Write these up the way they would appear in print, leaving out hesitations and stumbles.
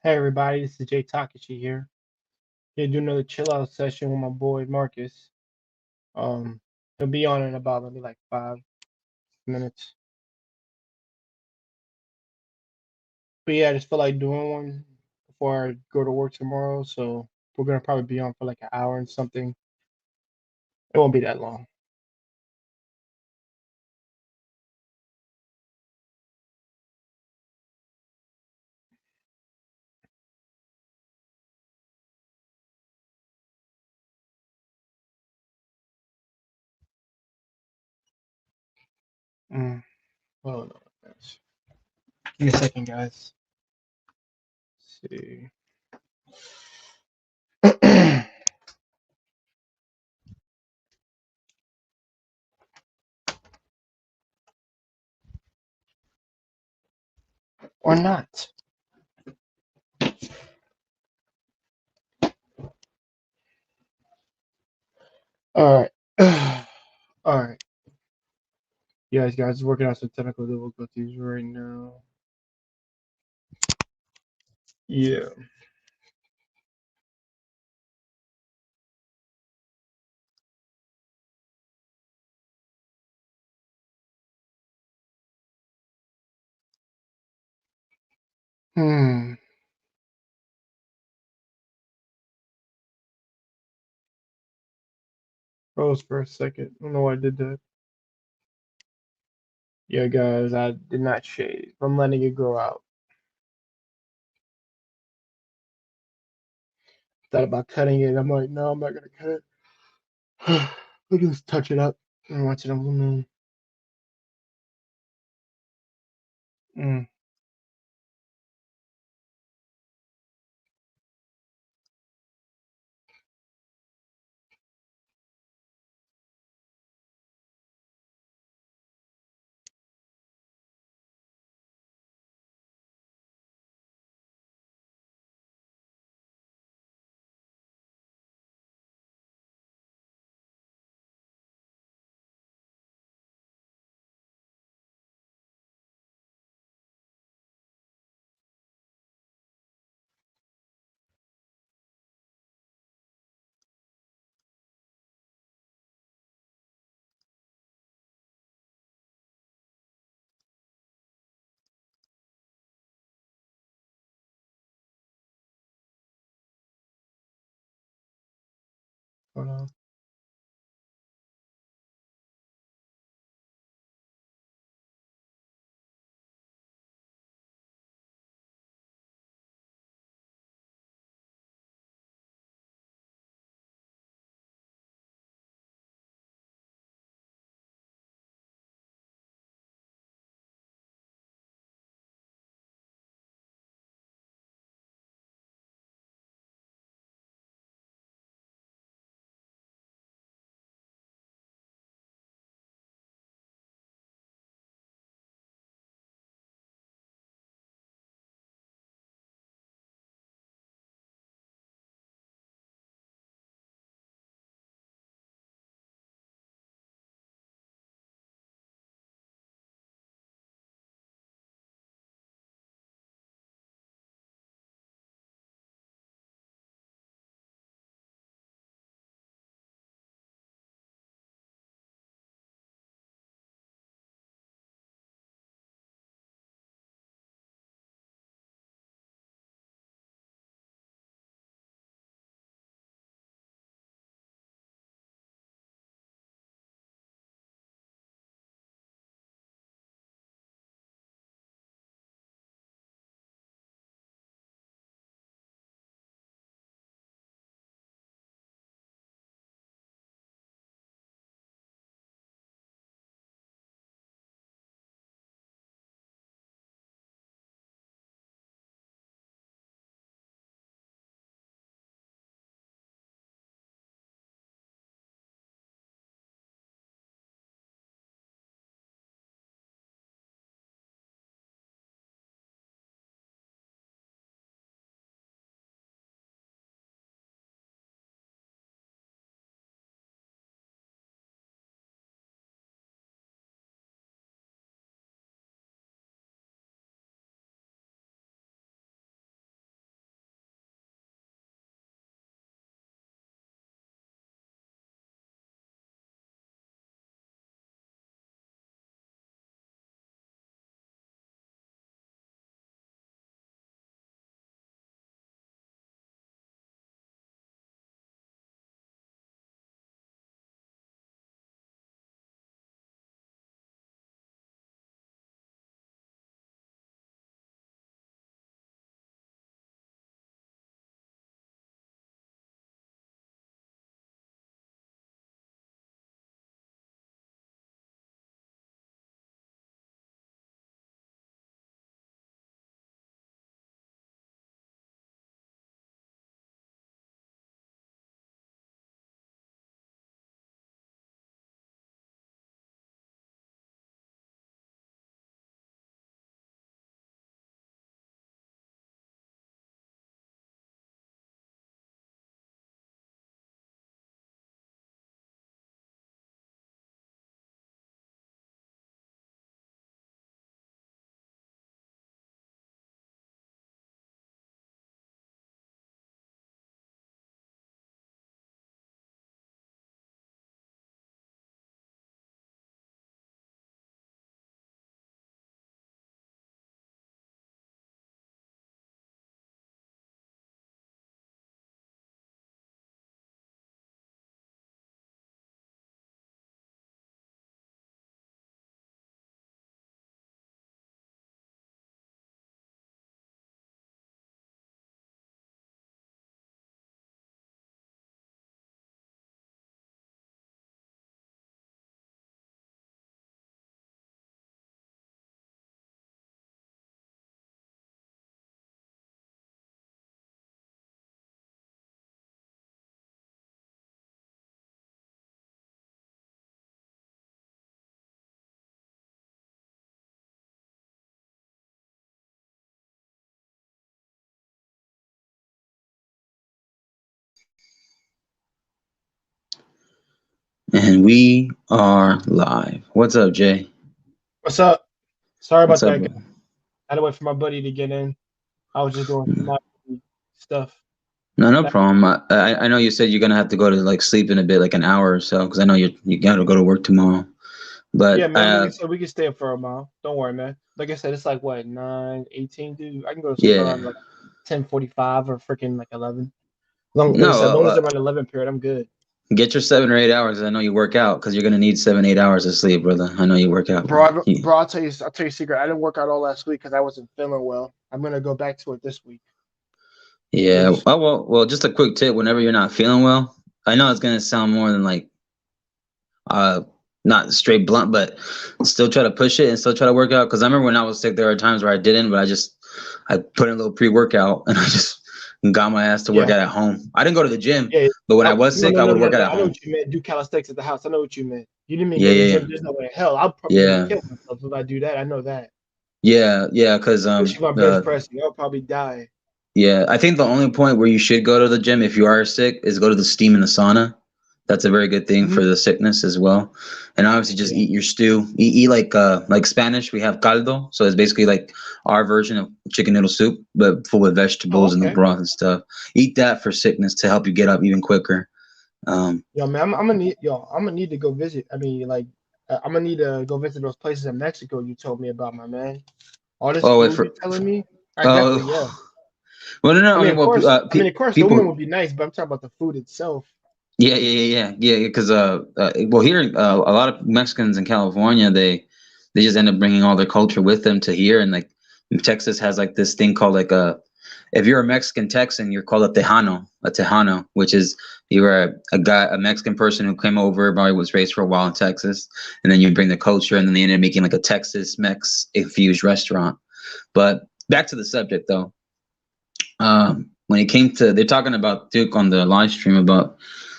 Hey everybody, this is Jay Takashi here. Gonna do another chill out session with my boy Marcus. Um, he'll be on in about maybe like 5 minutes. But yeah, I just feel like doing one before I go to work tomorrow. So we're gonna probably be on for like an hour and something. It won't be that long. Mm. Hold on, guys. Give me a second, guys. Let's see. Or not. All right. All right. Yeah, guys, working on some technical difficulties right now. Yeah. Hmm. Froze for a second. I don't know why I did that. Yeah, guys, I did not shave. I'm letting it grow out. Thought about cutting it. I'm like, no, I'm not gonna cut it. Look at this, touch it up and watch it on the moon. Mm. Hold on. And we are live. What's up, Jay? What's up? Sorry What's about up, that, guy. bro? I had to wait for my buddy to get in. I was just doing some my stuff. No, no That- problem. I know you said you're gonna have to go to like sleep in a bit, like an hour or so, because I know you gotta go to work tomorrow. yeah, But man. Like I said, we can stay up for a while. Don't worry, man. Like I said, it's like what 9:18, dude. I can go to sleep yeah, around like 10:45 or freaking like 11. Long, like I said, as no, long as I'm around 11 period, I'm good. get your 7 or 8 hours. I know you work out because you're gonna need 7, 8 hours of sleep, brother. I know you work out, bro. Bro, I'll tell you a secret. I didn't work out all last week because I wasn't feeling well. I'm gonna go back to it this week. Yeah. Just Well. Just a quick tip. Whenever you're not feeling well, I know it's gonna sound more than like uh not straight blunt, but still try to push it and still try to work out. Because I remember when I was sick, there were times where I didn't, but I put in a little pre-workout and I just got my ass to work yeah, out at home. I didn't go to the gym, yeah. but when I Oh, was no, sick, no, I no, would no, work out no. at I know home. what you meant. Do calisthenics at the house. I know what you meant. You didn't mean Yeah, go to the yeah, gym. There's no way in hell. I'll probably yeah, kill myself if I do that. I know that. yeah. Because Especially if I'm bench pressing. I'll probably die. yeah, I think the only point where you should go to the gym if you are sick is go to the steam in the sauna. That's a very good thing Hmm. for the sickness as well. And obviously just Yeah. eat your stew. Eat like Spanish, we have caldo. So it's basically like our version of chicken noodle soup, but full with Oh, vegetables and the okay. broth and stuff. Eat that for sickness to help you get up even quicker. Um, Yo, man, I'm gonna need to go visit. I mean, like, I'm gonna need to go visit those places in Mexico you told me about, my man. All this oh, food you telling me, I definitely, yeah. oh, well, no, no. Of course, the women People. would be nice, but I'm talking about the food itself. Yeah. Because well, here a lot of Mexicans in California they just end up bringing all their culture with them to here, and like Texas has like this thing called like a if you're a Mexican Texan, you're called a Tejano, which is you're a Mexican person who came over, probably was raised for a while in Texas, and then you bring the culture, and then they end up making like a Texas Mex infused restaurant. But back to the subject though. When it came to they're talking about Duke on the live stream about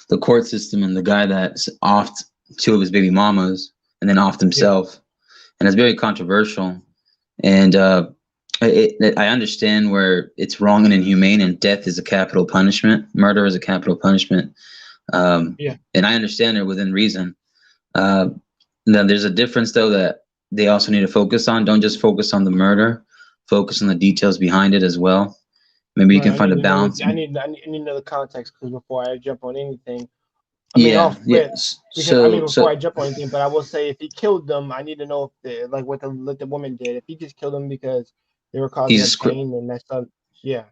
the court system and the guy that's offed two of his baby mamas and then offed Yeah. himself, and it's very controversial. And I understand where it's wrong and inhumane, and death is a capital punishment, murder is a capital punishment, Yeah. and I understand it within reason. Uh, then there's a difference though that they also need to focus on. Don't just focus on the murder, focus on the details behind it as well. Maybe you Right. can find a balance. I need to know the context because before I jump on anything, I mean, Yeah, off yeah. rip, because I mean, So, before I so jump on anything, but I will say if he killed them, I need to know if like what the woman did. If he just killed them because they were causing he's him pain, then that's not, yeah,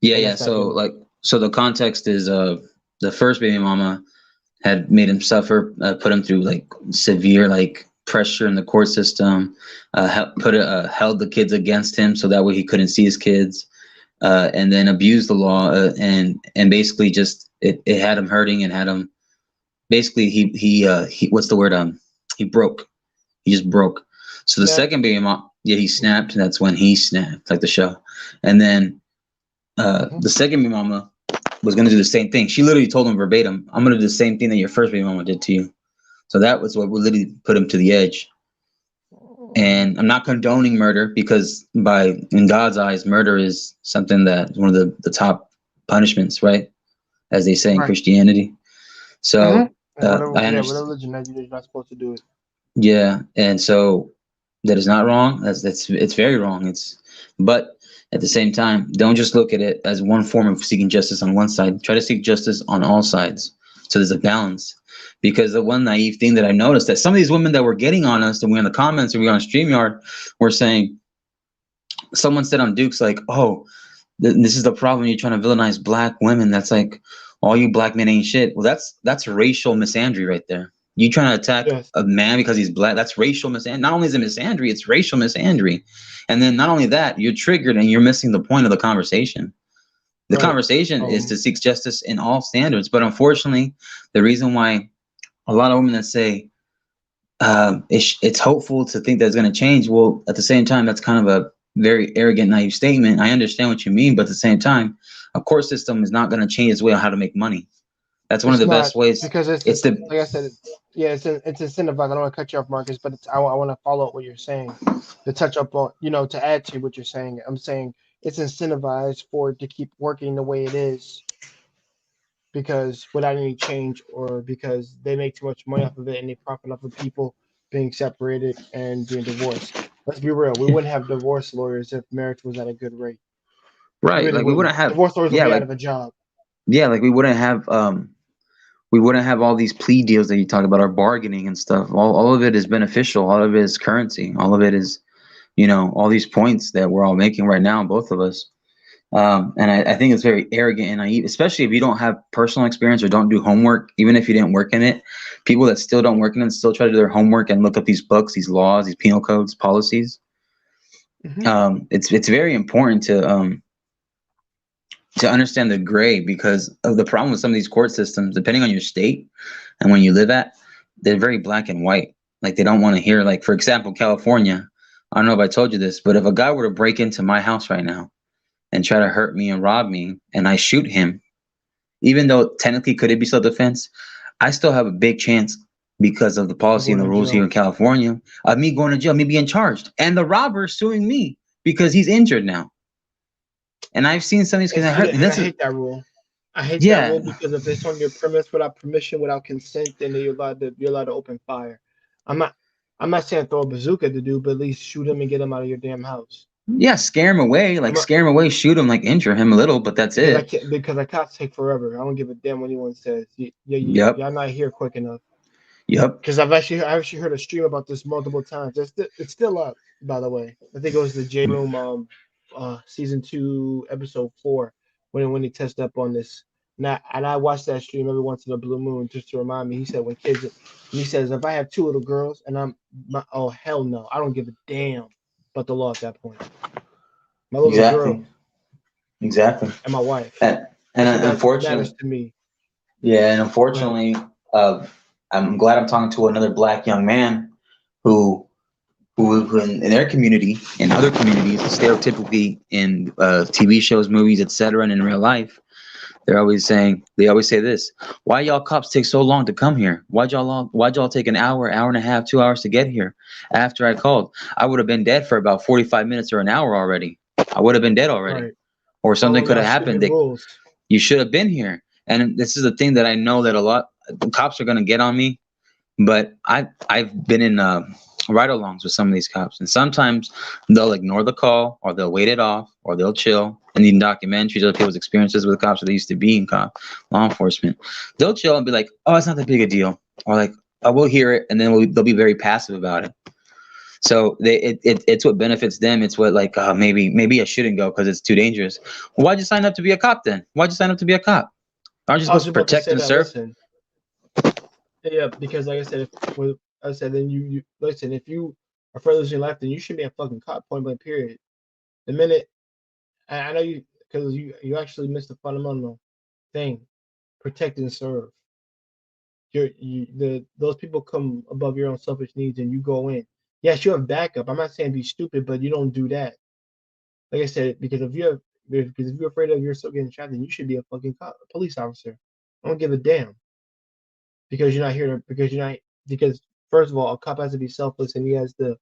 yeah, then yeah. that's not So good. like, so the context is the first baby mama had made him suffer, put him through like severe like pressure in the court system, held the kids against him so that way he couldn't see his kids, and then abused the law, and basically just it had him hurting and had him basically he what's the word he broke. He just broke. So the Snap. second baby mom, yeah, he snapped, and that's when he snapped, like the show. And then Hmm. the second baby mama was gonna do the same thing. She literally told him verbatim, "I'm gonna do the same thing that your first baby mama did to you." So that was what literally put him to the edge. And I'm not condoning murder because by in God's eyes, murder is something that one of the top punishments, right? As they say in Right. Christianity. Hmm. So Whatever. I Yeah. Whatever understand. religion that you're not supposed to do it. Yeah, and so that is not wrong. That's it's very wrong. But at the same time, don't just look at it as one form of seeking justice on one side. Try to seek justice on all sides. So there's a balance. Because the one naive thing that I noticed that some of these women that were getting on us and we in the comments and we on StreamYard were saying someone said on Duke's like, oh, this is the problem. You're trying to villainize black women. That's like all you black men ain't shit. Well, that's racial misandry right there. You trying to attack Yes. a man because he's black? That's racial misandry. Not only is it misandry, it's racial misandry. And then not only that, you're triggered and you're missing the point of the conversation. The Right. conversation is Um. to seek justice in all standards. But unfortunately, the reason why a lot of women that say it's hopeful to think that's going to change. Well, at the same time, that's kind of a very arrogant, naive statement. I understand what you mean, but at the same time, a court system is not going to change its way on how to make money. That's one of It's the not best ways. because It's the like I said, yeah, it's incentivized. I don't want to cut you off, Marcus, but I want to follow up what you're saying to touch up on, to add to what you're saying. I'm saying it's incentivized for it to keep working the way it is because without any change, or because they make too much money off of it and they profit off of people being separated and being divorced. Let's be real. We wouldn't have divorce lawyers if marriage was at a good rate. We Right. really Like we wouldn't. wouldn't have, Divorce lawyers would yeah, be out like, of a job. yeah, like we wouldn't have all these plea deals that you talk about, or bargaining and stuff. All of it is beneficial. All of it is currency. All of it is, all these points that we're all making right now, both of us. And I think it's very arrogant and naive, especially if you don't have personal experience or don't do homework. Even if you didn't work in it, people that still don't work in it still try to do their homework and look up these books, these laws, these penal codes, policies. Hmm. It's very important to understand the gray, because of the problem with some of these court systems, depending on your state and when you live at, they're very black and white. Like they don't want to hear, like, for example, California. I don't know if I told you this, but if a guy were to break into my house right now and try to hurt me and rob me, and I shoot him, even though technically could it be self-defense, I still have a big chance, because of the I'm policy and going the to rules here jail. in California, of me going to jail, me being charged, and the robber suing me because he's injured now. And I've seen some of these And cases see hurt, that, and and I this is, hate that rule. I hate that rule yeah, because if it's on your premise without permission, without consent, then you're allowed to open fire. I'm not I'm not saying throw a bazooka at the dude, but at least shoot him and get him out of your damn house. yeah, scare him away, like I'm not, scare him away, shoot him, like injure him a little, but that's because I it. can't because I cops take forever. I don't give a damn what anyone says. Yep, Y'all not here quick enough. yep. Because I actually heard a stream about this multiple times. It's still up, by the way. I think it was the J Room season 2 episode 4 when he tested up on this. And I watched that stream every once in a blue moon just to remind me. He said he says if I have two little girls and oh hell no, I don't give a damn about the law at that point. My little Exactly, girls exactly. and my wife. And, That's what and matters unfortunately, to me. yeah, and Go ahead. unfortunately, I'm glad I'm talking to another black young man who who in their community and other communities, stereotypically in TV shows, movies, etc., and in real life, they always say this: why y'all cops take so long to come here? Why'd y'all take an hour and a half, 2 hours to get here? After I called, I would have been dead for about 45 minutes or an hour already. I would have been dead already, Right. or something Follow could y'all have happened. stupid rules. You should have been here. And this is the thing that I know that a lot the cops are gonna get on me, but I've been in ride-alongs with some of these cops, and sometimes they'll ignore the call, or they'll wait it off, or they'll chill. And in documentaries of people's experiences with cops that they used to be in law enforcement, they'll chill and be like, "Oh, it's not that big a deal," or like, "Oh, we'll hear it," and then they'll be very passive about it. So it's what benefits them. It's what, like, maybe I shouldn't go because it's too dangerous. Why'd you sign up to be a cop then? Why'd you sign up to be a cop? Aren't you I was supposed to just about to protect say and that. serve? Listen, yeah, because like I said, I said, then you listen. If you are afraid of losing your life, then you should be a fucking cop, point blank. Period. The minute I know you, because you actually missed the fundamental thing: protect and serve. Those people come above your own selfish needs, and you go in. Yes, you have backup. I'm not saying be stupid, but you don't do that. Like I said, because if you're afraid of yourself getting shot, then you should be a fucking cop, a police officer. I don't give a damn because you're not here to because you're not because first of all, a cop has to be selfless and he has to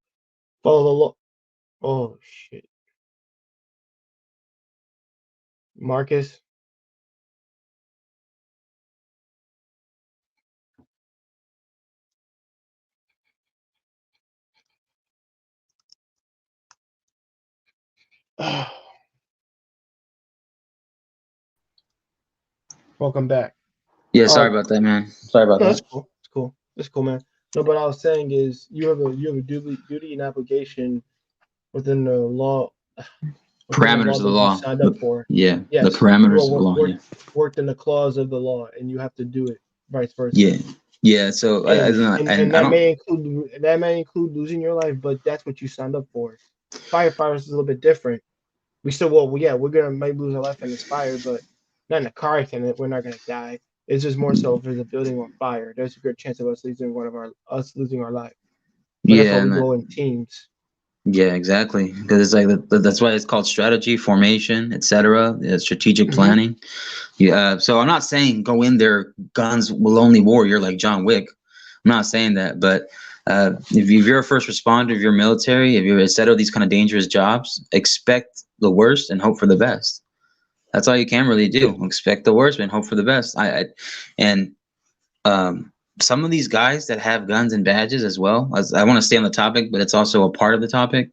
follow the law. Oh shit, Marcus. Welcome back. Yeah, sorry Um, about that, man. Sorry about no, that. that's cool. It's cool. It's cool, man. No, but I was saying is you have a duty and obligation within the law within the law Parameters of the that you law. signed up for. Yeah, the Yes, you are parameters of the law. Yeah, worked in the clause of the law, and you have to do it. Vice versa. yeah, yeah. So And and and I that don't. may include losing your life, but that's what you signed up for. Firefighters is a little bit different. We still well, yeah, we're gonna maybe lose our life in this fire, but not in a car accident. We're not gonna die. It's just more so if there's a building on fire. There's a good chance of us losing our life. But that's why Yeah, we go in teams. yeah, exactly. Because it's like that's why it's called strategy, formation, etc. Strategic Hmm. planning. Yeah. So I'm not saying go in there guns will only warrior like John Wick. I'm not saying that, but if you're a first responder, if you're military, if you're etc. These kind of dangerous jobs, expect the worst and hope for the best. That's all you can really do. Expect the worst and hope for the best. And some of these guys that have guns and badges as well. As I want to stay on the topic, but it's also a part of the topic.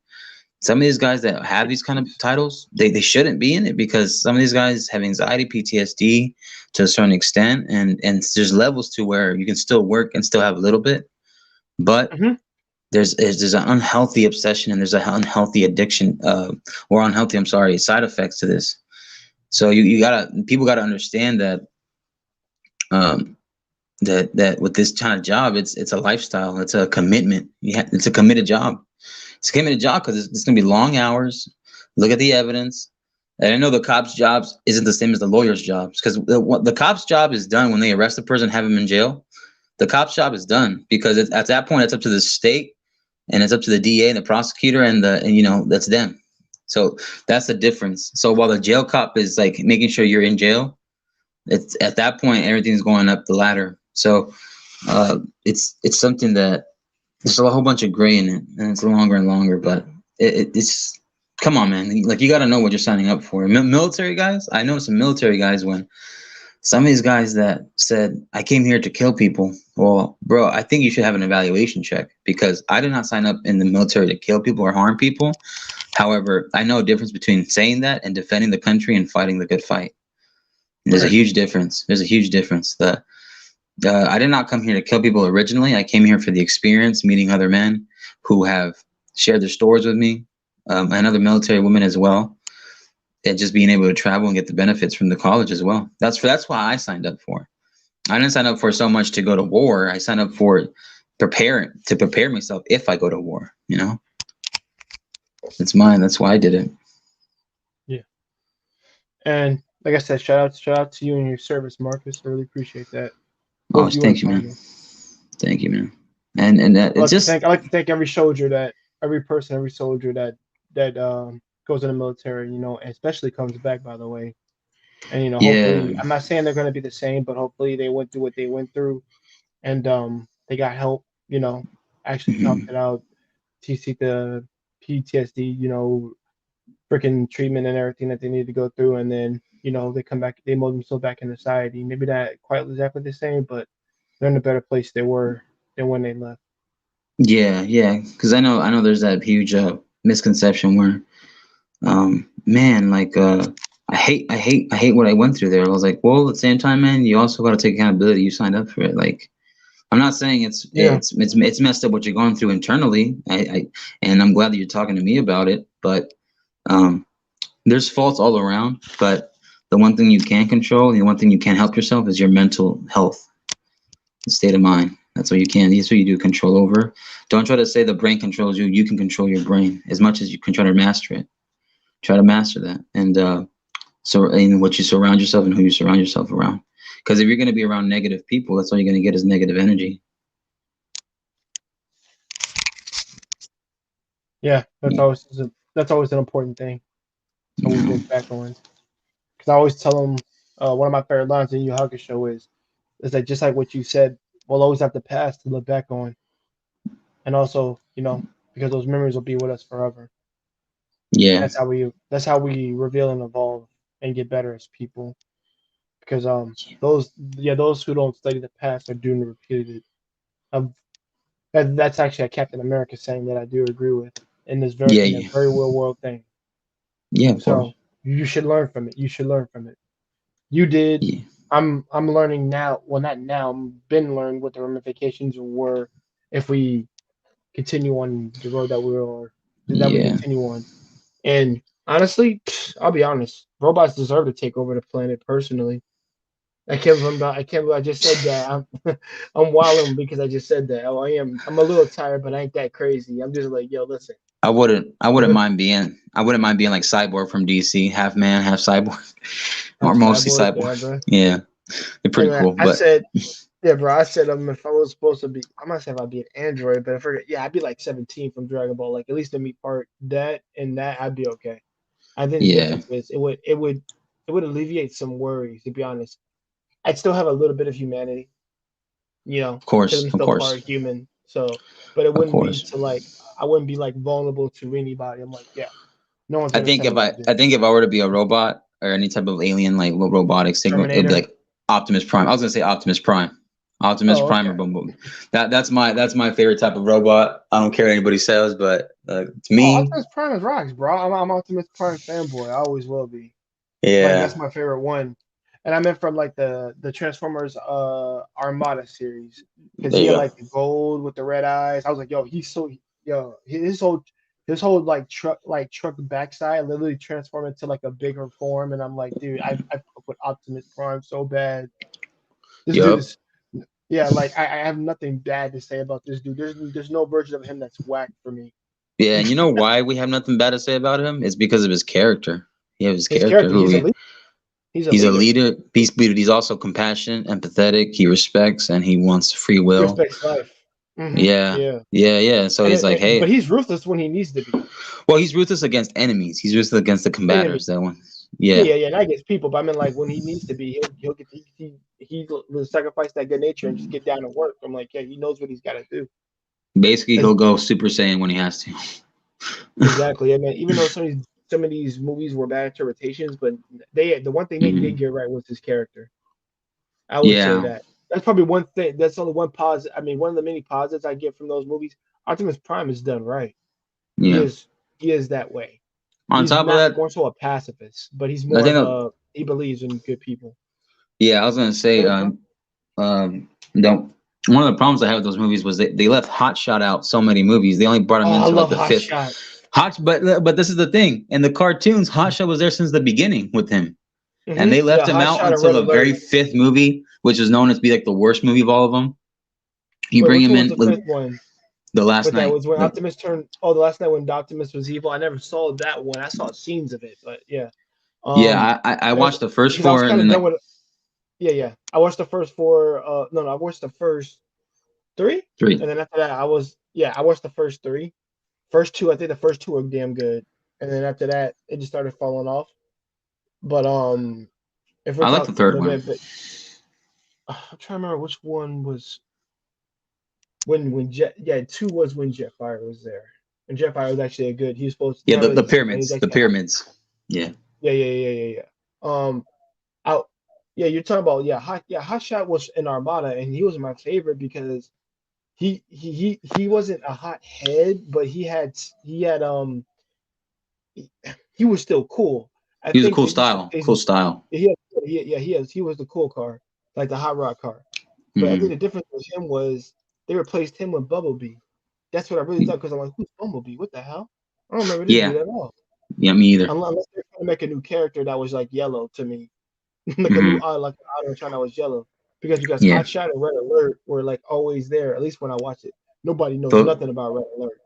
Some of these guys that have these kind of titles, they shouldn't be in it because some of these guys have anxiety, PTSD to a certain extent, and there's levels to where you can still work and still have a little bit, but Hmm. there's an unhealthy obsession and there's an unhealthy addiction, or unhealthy, I'm sorry, side effects to this. So you gotta people gotta understand that um, that with this kind of job, it's a lifestyle, it's a commitment. It's a committed job. It's a committed job because it's going to be long hours. Look at the evidence. And I know the cops' jobs isn't the same as the lawyer's jobs because the cops' job is done when they arrest the person, have him in jail. The cops' job is done because at that point it's up to the state and it's up to the DA and the prosecutor and that's them. So that's the difference. So while the jail cop is like making sure you're in jail, it's at that point everything's going up the ladder. So it's something that there's a whole bunch of gray in it, and it's longer and longer. But it's come on, man. Like you got to know what you're signing up for. Military guys, I know some military guys when some of these guys that said I came here to kill people. Well, bro, I think you should have an evaluation check because I did not sign up in the military to kill people or harm people. However, I know a difference between saying that and defending the country and fighting the good fight. And there's a Right. huge difference. There's a huge difference. I did not come here to kill people originally. I came here for the experience, meeting other men who have shared their stories with me, and other military women as well, and just being able to travel and get the benefits from the college as well. That's why I signed up for. I didn't sign up for so much to go to war. I signed up for prepare myself if I go to war. It's mine. That's why I did it. Yeah. And like I said, shout out to you and your service, Marcus. I really appreciate that. Oh, Both you and thank you, man. Tanya. Thank you, man. And that it's just I like to thank every soldier that every person, every soldier that goes in the military, and especially comes back, by the way. And yeah. hopefully, I'm not saying they're going to be the same, but hopefully they went through what they went through, and they got help. Actually toughed Mhm. it out, to seek the PTSD, freaking treatment and everything that they need to go through, and then they come back, they mold themselves back in society. Maybe not quite exactly the same, but they're in a better place they were than when they left. Yeah. Because I know there's that huge misconception where man, like I hate what I went through there. I was like, well, at the same time, man, you also got to take accountability. You signed up for it. Like, I'm not saying it's Yeah, it's it's it's messed up what you're going through internally. And I'm glad that you're talking to me about it. But um, there's faults all around. But the one thing you can control, and the one thing you can help yourself is your mental health, the state of mind. That's what you can. That's what you do control over. Don't try to say the brain controls you. You can control your brain as much as you can try to master it. Try to master that, and what you surround yourself and who you surround yourself around. Because if you're going to be around negative people, that's all you're going to get is negative energy. yeah, Yeah, that's always an important thing. To always look back on, because I always tell them, one of my favorite lines in Yu Hakusho is that just like what you said, we'll always have the past to look back on, and also because those memories will be with us forever. yeah, That's how we reveal and evolve and get better as people. Because those who don't study the past are doomed to repeat it. Um, that's actually a Captain America saying that I do agree with yeah, in a yeah, very real world thing. yeah. Of course. So you should learn from it. You should learn from it. You did. Yeah, I'm learning now. Well, not now. I'm been learning what the ramifications were if we continue on the road that we yeah. continue on. And honestly, I'll be honest. Robots deserve to take over the planet. Personally, I can't remember. I can't. Believe I just said that. I'm wilding because I just said that. Oh, I am. I'm a little tired, but I ain't that crazy. I'm just like, yo, listen. I wouldn't mind being like Cyborg from DC, half man, half cyborg, or I'm mostly cyborg, yeah, cyborg. bro. Yeah, they're pretty Anyway, cool. I But said, yeah, bro. I said, if I was supposed to be, I'm not saying if I'd be an android, but yeah, I'd be like 17 from Dragon Ball. Like at least to meet part that and that, I'd be okay. I think the yeah, difference is it would alleviate some worries. To be honest, I'd still have a little bit of humanity, of because course, I'm of still course, part human. So, but it of wouldn't be course. to like I wouldn't be like vulnerable to anybody. I'm like, yeah, no one's I gonna think tell me if what I to do. I think if I were to be a robot, or any type of alien like robotics, it'll be Terminator. like Optimus Prime. I was gonna say Optimus Prime. Optimus Oh, Prime or okay. Bumblebee. That's my favorite type of robot. I don't care what anybody says, but to Oh, me, Optimus Prime is rocks, bro. I'm Optimus Prime fanboy. I always will be. Like yeah, that's my favorite one. And I meant from like the Transformers Armada series because there he you had go. like the gold with the red eyes. I was like, yo, he's so yo his whole like truck backside literally transformed into like a bigger form. And I'm like, dude, I fuck with Optimus Prime so bad. This dude Yup. is yeah, like I have nothing bad to say about this dude. There's no version of him that's whack for me. Yeah, and you know why we have nothing bad to say about him? It's because of his character. He has his His character character, who he's a he, leader. He's a he's a leader. leader. He's also compassionate, empathetic. He respects and he wants free He will. respects life. Yeah, Yeah. yeah, yeah. So he's like, But hey, he's ruthless when he needs to be. well, he's ruthless against enemies. He's ruthless against the Enemy. combatants. That one. Yeah, Yeah, yeah, yeah. Not against people, but I mean, like when he needs to be, he'll get he will sacrifice that good nature and just get down to work. I'm like, yeah, he knows what he's got to do. basically, Cause he'll go Super Saiyan when he has to. exactly, I mean, even though some of these movies were bad interpretations, but the one thing they did Mhm. get right was his character. I would say Yeah, that. That's probably one thing. That's only one positive. I mean, one of the many positives I get from those movies. Optimus Prime is done right. He yeah. is he is that way. On He's top of not that, more so a pacifist, but he's I more think, of a he believes in good people. yeah, I was gonna say, Go ahead, bro. don't. One of the problems I had with those movies was they left Hot Shot out so many movies. They only brought him Oh, I into like love the Hot fifth. Shot. But this is the thing. In the cartoons, Hot Shot was there since the beginning with him, and they Yeah, left him Hot out Shot and until Red the very Alert. fifth movie, which is known as be like the worst movie of all of them. You Wait, bring which him one was in the with fifth one? the last With that night. was when Optimus turned. Oh, the last night when Optimus was evil. I never saw that one. I saw scenes of it, but yeah. Um, Yeah, I that was watched the first because I was four and kind then of done like with. Yeah, yeah. I watched the first four. No, I watched the first three, three. and then after that, I watched the first three. First two, I think the first two are damn good, and then after that, it just started falling off. But if we're I like the talking, third one. but I'm trying to remember which one was when Jet. Yeah, two was when Jetfire was there, and Jetfire was actually a good. He was supposed to Yeah, not the really supposed to. He was pyramids, the actually a hot. pyramids. Yeah, Yeah, yeah, yeah, yeah, yeah. Out. Yeah, you're talking about Hot Shot was in Armada, and he was my favorite because he wasn't a hot head, but he was still cool. I he was a think cool they just style. Cool style. he was the cool car, like the hot rod car. But I think Hmm. the difference with him was they replaced him with Bumblebee. That's what I really thought because I'm like, who's Bumblebee? What the hell? I don't remember this Yeah, dude at all. yeah, me either. Unless they're trying to make a new character that was like yellow to me, like a new Hmm. like an auto trying that was yellow. Because Yeah. Hot Shot and Red Alert were like always there. At least when I watch it, nobody knows So nothing about Red Alert.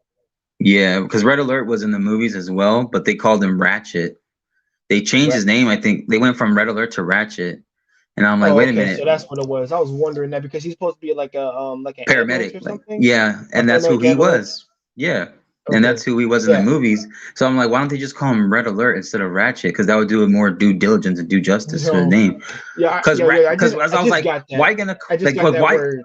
yeah, because Red Alert was in the movies as well, but they called him Ratchet. They changed Right? his name. I think they went from Red Alert to Ratchet, and I'm like, Oh, wait a okay. So minute, that's what it was. I was wondering that because he's supposed to be like an ambulance paramedic. or Like, something, yeah, a and that's who paramedic he ambulance. was. Yeah, and that's Okay. who he was in the Yeah. movies. So I'm like, why don't they just call him Red Alert instead of Ratchet? Because that would do more due diligence and due justice to the No. name. Yeah. Yeah. Because as I I was just like, got why that. you gonna I just like got like that why? word.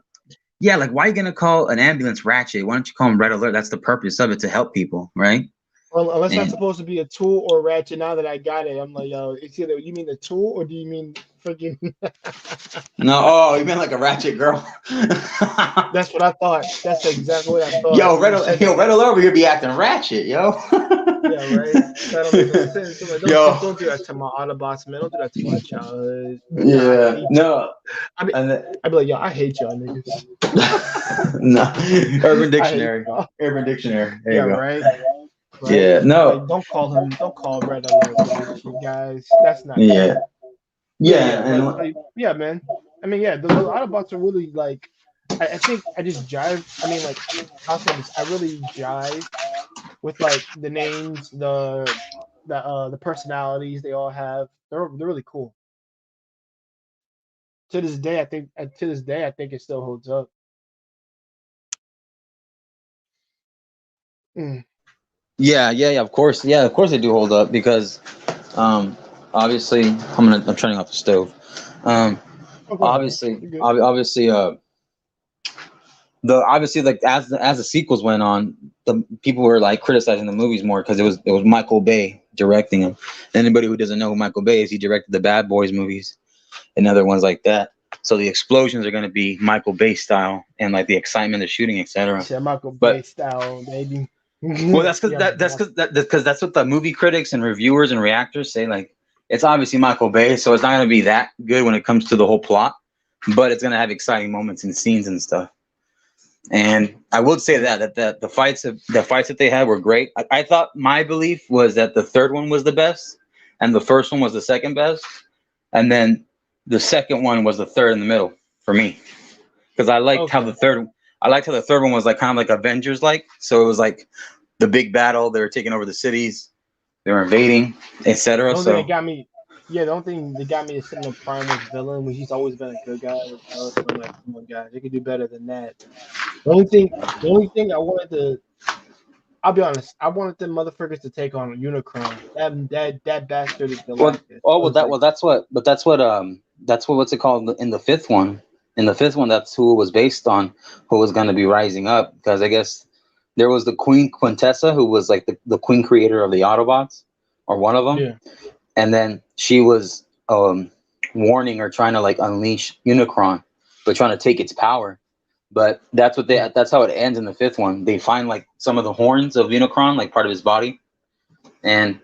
Yeah, like why you gonna call an ambulance Ratchet? Why don't you call him Red Alert? That's the purpose of it to help people, right? Well, unless that's And supposed to be a tool or ratchet. Now that I got it, I'm like, yo, it's either you mean the tool or do you mean freaking? no, oh, you meant like a Ratchet girl. That's what I thought. That's exactly what I thought when you said Yo, that. Red Alert, we gonna be acting ratchet, yo. Yeah, right. That don't make no sense. I'm like, Yo, don't do that to my Autobots, man. Don't do that to my childhood. Nah, I yeah, hate you. no, I mean, and then, I'd be like, yo, I hate y'all niggas. no, Urban I hate Dictionary, y'all. Urban Dictionary. There Yeah, you go. right. Right. Yeah, Like, no, don't call Red Alert ratchet, guys. That's not yeah, cool. Yeah, yeah, yeah, but yeah, man. I mean, yeah, the Autobots are really like. I think I just jive. I mean, like, I'll say this. I really jive with like the names, the personalities they all have. They're really cool. To this day, I think it still holds up. Mm. yeah. Of course they do hold up because, um, obviously, I'm turning off the stove. Um, Oh, go ahead, bro. You're good. obviously, like as the sequels went on, the people were like criticizing the movies more because it was Michael Bay directing them. Anybody who doesn't know who Michael Bay is, he directed the Bad Boys movies and other ones like that. So the explosions are going to be Michael Bay style, and like the excitement of shooting, You etc. said Michael But Bay style, baby. well, that's because Yeah, that's what the movie critics and reviewers and reactors say. Like, it's obviously Michael Bay, so it's not going to be that good when it comes to the whole plot, but it's going to have exciting moments and scenes and stuff. And I would say that the fights that they had were great. I thought my belief was that the third one was the best, and the first one was the second best, and then the second one was the third in the middle for me, because okay. I liked how the third one was like kind of like Avengers like. So it was like the big battle. They were taking over the cities. They were invading, etc. The only thing that So got me, yeah, the only thing that got me to sit in the prime was villain, which he's always been a good guy regardless. But I'm like, come on, guys, they could do better than that. The only thing I wanted to, I'll be honest, I wanted the motherfuckers to take on Unicron. That bastard is Galactus. I was like, that's what's it called in the fifth one. In the fifth one, that's who it was based on, who was going to be rising up. Because I guess there was the Queen Quintessa, who was like the queen creator of the Autobots, or one of them, yeah, and then she was warning or trying to like unleash Unicron, but trying to take its power. But yeah, that's how it ends in the fifth one. They find like some of the horns of Unicron, like part of his body, and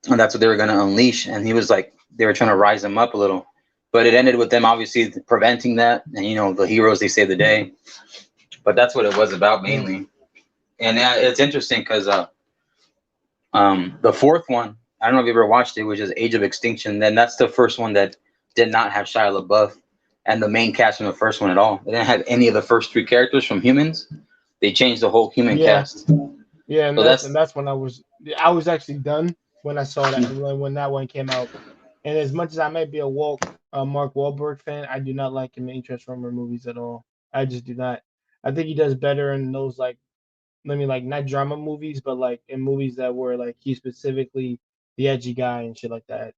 that's what they were going to unleash. And he was like, they were trying to rise him up a little, but it ended with them obviously preventing that. And the heroes, they saved the day. But that's what it was about yeah. mainly. And it's interesting because the fourth one, I don't know if you ever watched it, which is Age of Extinction. Then that's the first one that did not have Shia LaBeouf and the main cast from the first one at all. They didn't have any of the first three characters from Humans. They changed the whole human Yeah, cast. yeah, So and that's that's when I was actually done when I saw that when that one came out. And as much as I might be a woke Mark Wahlberg fan, I do not like him in Transformer movies at all. I just do not. I think he does better in those like, I mean, like not drama movies, but like in movies that were like he's specifically the edgy guy and shit like that,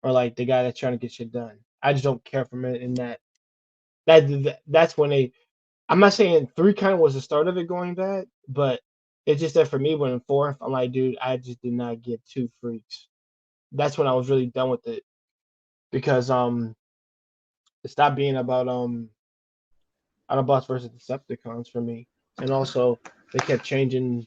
or like the guy that's trying to get shit done. I just don't care for him in that. That's when they. I'm not saying three kind of was the start of it going bad, but it's just that for me when in fourth, I'm like, dude, I just did not get two freaks. That's when I was really done with it because it stopped being about Autobots versus Decepticons for me, and also they kept changing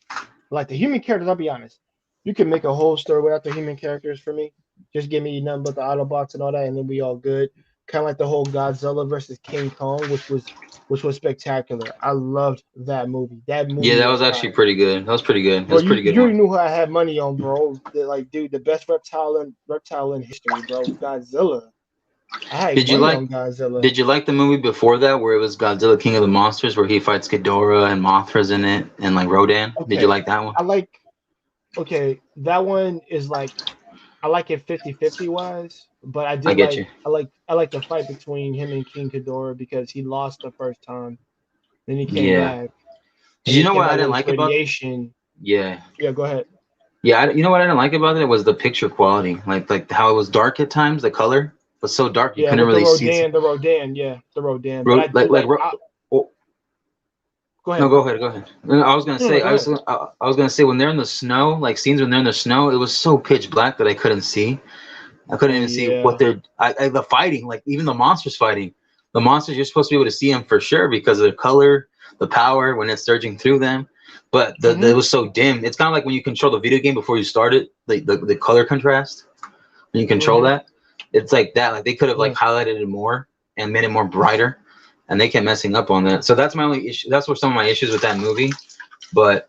like the human characters. I'll be honest, you can make a whole story without the human characters for me. Just give me nothing but the Autobots and all that, and then we all good. Kind of like the whole Godzilla versus King Kong, which was spectacular. I loved that movie. That Yeah, movie that was was actually fire. pretty good. That was pretty good. That Bro, was a you, pretty good you already one. knew who I had money on, bro. Like, dude, the best reptile in history, bro. Godzilla. I had Did you money like on Godzilla. Did you like the movie before that where it was Godzilla King of the Monsters where he fights Ghidorah and Mothra's in it and like Rodan? Did you Okay, like that one? I like. Okay, that one is like I like it 50-50 wise, but I get you. I like the fight between him and King Ghidorah because he lost the first time, then he came Yeah. back, Did and you he know came what I back didn't with his like about? radiation. Yeah. Yeah, go ahead. Yeah, you know what I didn't like about it was the picture quality. Like how it was dark at times, the color was so dark you Yeah, couldn't with the really see. Rodan, yeah, the Rodan. But I Like do like like. oh, Go no, ahead, go bro. ahead, go ahead. No, I was gonna No, no, say go ahead. I was gonna say when they're in the snow, like scenes when they're in the snow, it was so pitch black that I couldn't see. I couldn't Oh even see what yeah. the fighting, like even the monsters fighting. The monsters, you're supposed to be able to see them for sure because of the color, the power when it's surging through them. But it Mhm. was so dim. It's kind of like when you control the video game before you start it, like the color contrast. When you control Mhm. that, it's like that. Like they could have like Yeah. highlighted it more and made it more brighter, and they kept messing up on that. So that's my only issue. That's what some of my issues with that movie. But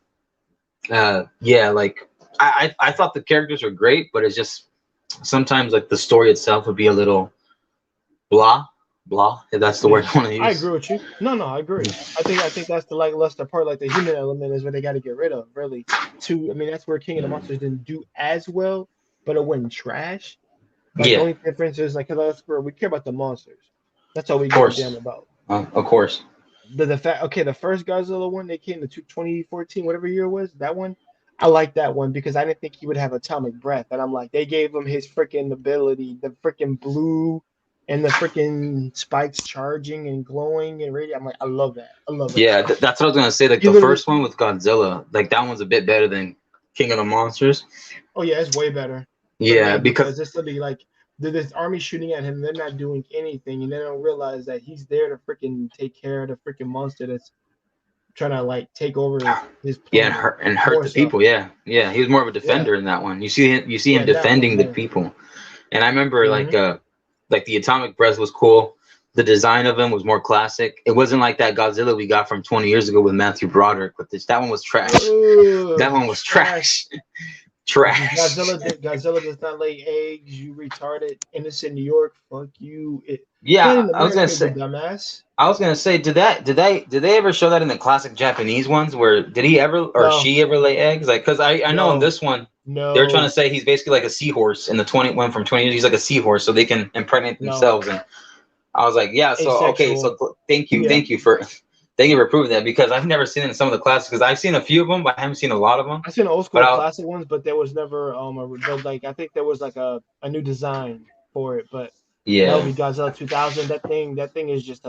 yeah, like I thought the characters were great, but it's just sometimes like the story itself would be a little blah blah, if that's the word Yeah. I want to I use. agree with you. No, no, I agree. I think that's the like luster part, like the human element is what they got to get rid of, really. I mean, that's where King of the Monsters didn't do as well, but it wasn't trash. Like the Yeah, only difference is like, cause that's where we care about the monsters. That's all we of give a course, damn about. of course. The fact, okay, the first Godzilla one they came to 2014, whatever year it was, that one, I like that one because I didn't think he would have atomic breath, and I'm like, they gave him his freaking ability, the freaking blue, and the freaking spikes charging and glowing and radiant. I'm like, I love that. I love that Yeah, shit. that's what I was gonna say. Like He the literally, first one with Godzilla, like that one's a bit better than King of the Monsters. Oh yeah, it's way better for Yeah, me because because it's literally like this army shooting at him. They're not doing anything, and they don't realize that he's there to freaking take care of the freaking monster that's trying to like take over his yeah, and planet. hurt More the so, people. Yeah, yeah, he was more of a yeah, defender in that one. You see him yeah, in that one, defending the yeah. people. And I remember Hmm. like the atomic breath was cool. The design of him was more classic. It wasn't like that Godzilla we got from 20 years ago with Matthew Broderick. But that one was trash. That one was Trash. trash. Trash. Godzilla does not lay eggs. You retarded. Innocent New York. Fuck you. It's made Yeah, in I was gonna America. You say. dumbass. I was gonna say, did they ever show that in the classic Japanese ones? Where did he ever or No, she ever lay eggs? Like, cause I know in no, this one they were trying to no. say he's basically like a seahorse in the 20 one from 20 years. He's like a seahorse, so they can impregnate No. themselves. And I was like, yeah, so okay, Asexual. so thank you, Yeah. thank you for proving that because I've never seen it in some of the classics. Because I've seen a few of them, but I haven't seen a lot of them. I seen old But school classic ones, but there was never like I think there was like a new design for it, but that would yeah, be Godzilla 2000. That thing is just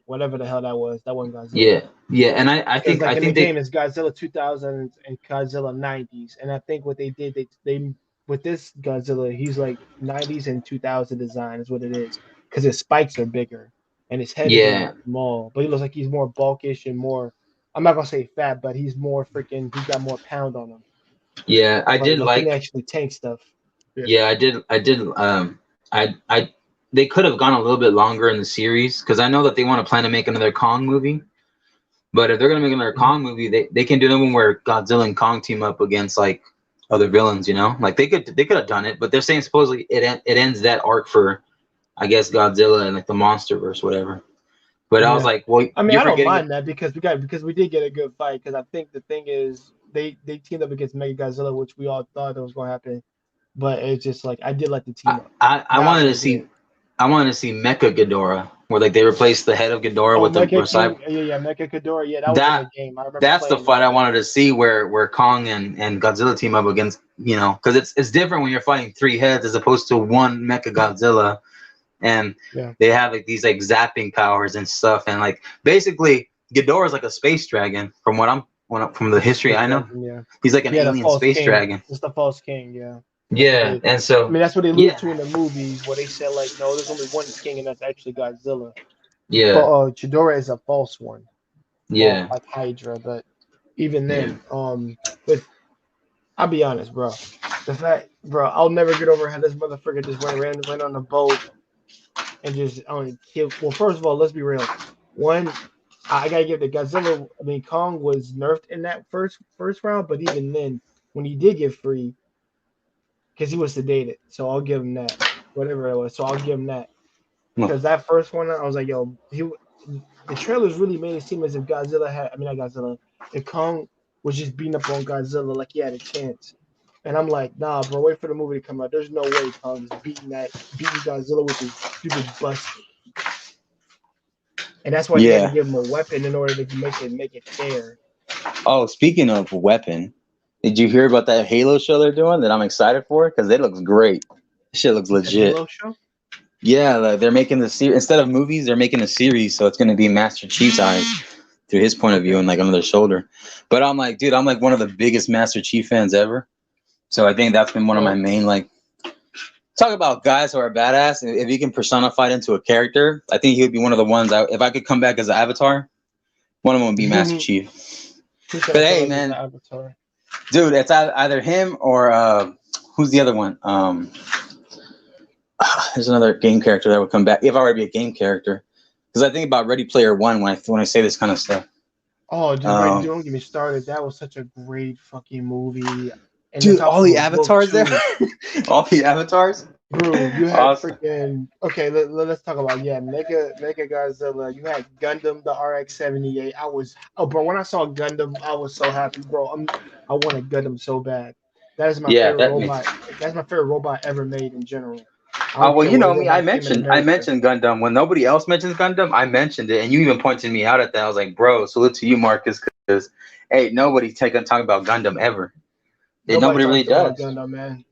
whatever the hell that was. That wasn't Godzilla. yeah, yeah, and Because like I in the think game they it's Godzilla 2000 and Godzilla 90s, and I think what they did they with this Godzilla he's like 90s and 2000 design is what it is because his spikes are bigger and his head isn't yeah, as small, but he looks like he's more bulkish and more. I'm not gonna say fat, but he's more freaking. He's got more pound on him. yeah, I did Like he can like. actually tank stuff. Yeah. Yeah, I did. I they could have gone a little bit longer in the series because I know that they want to plan to make another Kong movie. But if they're gonna make another Mhm. Kong movie, they can do the one where Godzilla and Kong team up against like other villains. You know, like they could have done it, but they're saying supposedly it ends that arc for I guess Godzilla and like the MonsterVerse, whatever. But I was Yeah. like, well, I mean, you're I don't forgetting it. mind that because we did get a good fight. Because I think the thing is they teamed up against Mega Godzilla, which we all thought that was going to happen. But it's just like I did like the team I, up. I That wanted to was good. see Mecha Ghidorah, where like they replaced the head of Ghidorah Oh, with the Mecha cyber. King, yeah, Mecha Ghidorah, yeah, that was in the That game. I remember that's the playing that. fight I wanted to see where Kong and Godzilla team up against because it's different when you're fighting three heads as opposed to one Mecha Godzilla and Yeah, they have like these like zapping powers and stuff and like basically Ghidorah is like a space dragon from from the it's a history space I know. dragon. Yeah, He's like an yeah, the alien false space king. dragon. It's the false king. Yeah, that's what Yeah, they. and I so mean, that's what they allude yeah, to in the movies where they said like, no, there's only one king, and that's actually Godzilla. yeah, Chidora is a false one, yeah, like Hydra. But even yeah, then, but I'll be honest, bro. The fact, bro, I'll never get over how this motherfucker just went on the boat and just only killed. Well, first of all, let's be real. One, I gotta give the Godzilla. I mean, Kong was nerfed in that first round, but even then, when he did get free, because he was sedated, so I'll give him that. Whatever it was, so I'll give him that. no, Because that first one, I was like, yo, the trailers really made it seem as if Godzilla had. I mean, not Godzilla. If Kong was just beating up on Godzilla like he had a chance. And I'm like, nah, bro, wait for the movie to come out. There's no way Kong is beating Godzilla with his stupid bus. And that's why they had to yeah. give him a weapon in order to make it fair. Oh, speaking of weapon, did you hear about that Halo show they're doing that I'm excited for? Because it looks great. Shit looks You said legit. Halo show? Yeah, like they're making the series instead of movies, they're making a series, so it's gonna be Master Chief's eyes through his point of view Okay. and like on their shoulder. But I'm like, dude, I'm like one of the biggest Master Chief fans ever. So I think that's been one of my Well, main like talk about guys who are badass. If he can personify it into a character, I think he would be one of the ones. If I could come back as an avatar, one of them would be Master who's Chief. gonna But come hey, back as the man, Avatar? dude, it's either him or who's the other one? There's another game character that would come back if I were to be a game character. Because I think about Ready Player One when I say this kind of stuff. Oh, dude, right, Um, don't get me started. That was such a great fucking movie, and it's dude, all also the a book avatars there, too. all the avatars. Bro, you had Awesome. freaking okay. Let's talk about Mega Godzilla. You had Gundam, the RX-78. Bro, when I saw Gundam, I was so happy, bro. I wanted Gundam so bad. That is my Yeah, favorite that makes. robot. That's my favorite robot ever made in general. I don't Well, care you what know me. I robot came in mentioned I America. mentioned Gundam when nobody else mentions Gundam. I mentioned it, and you even pointed me out at that. I was like, bro, salute to you, Marcus, because hey, nobody talking about Gundam ever. And Nobody nobody really talks about does. Gundam, man.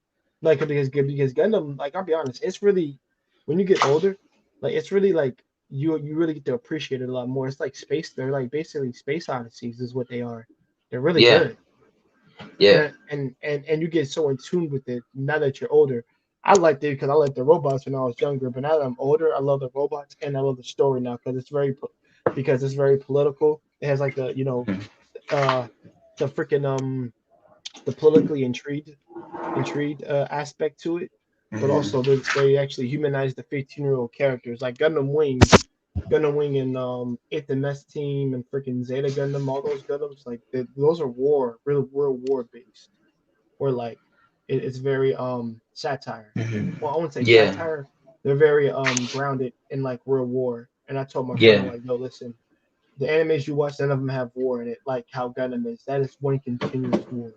Like because Gundam, like I'll be honest, it's really when you get older, like it's really like you really get to appreciate it a lot more. It's like space. They're like basically space odysseys is what they are. They're really Yeah, good. Yeah. And you get so in tune with it now that you're older. I liked it because I liked the robots when I was younger, but now that I'm older, I love the robots and I love the story now because it's very political. It has like Mhm. uh the freaking the politically intrigued aspect to it, but Mhm. also they actually humanize the 15-year-old characters like Gundam Wing and Eighth Mess Team and freaking Zeta Gundam. All those Gundams like those are real war based, or like it's very satire. Mhm. Well, I wouldn't say Yeah. satire. They're very grounded in like real war. And I told my friend, I'm Yeah. like, yo, listen, the animes you watch, none of them have war in it, like how Gundam is. That is one continuous war.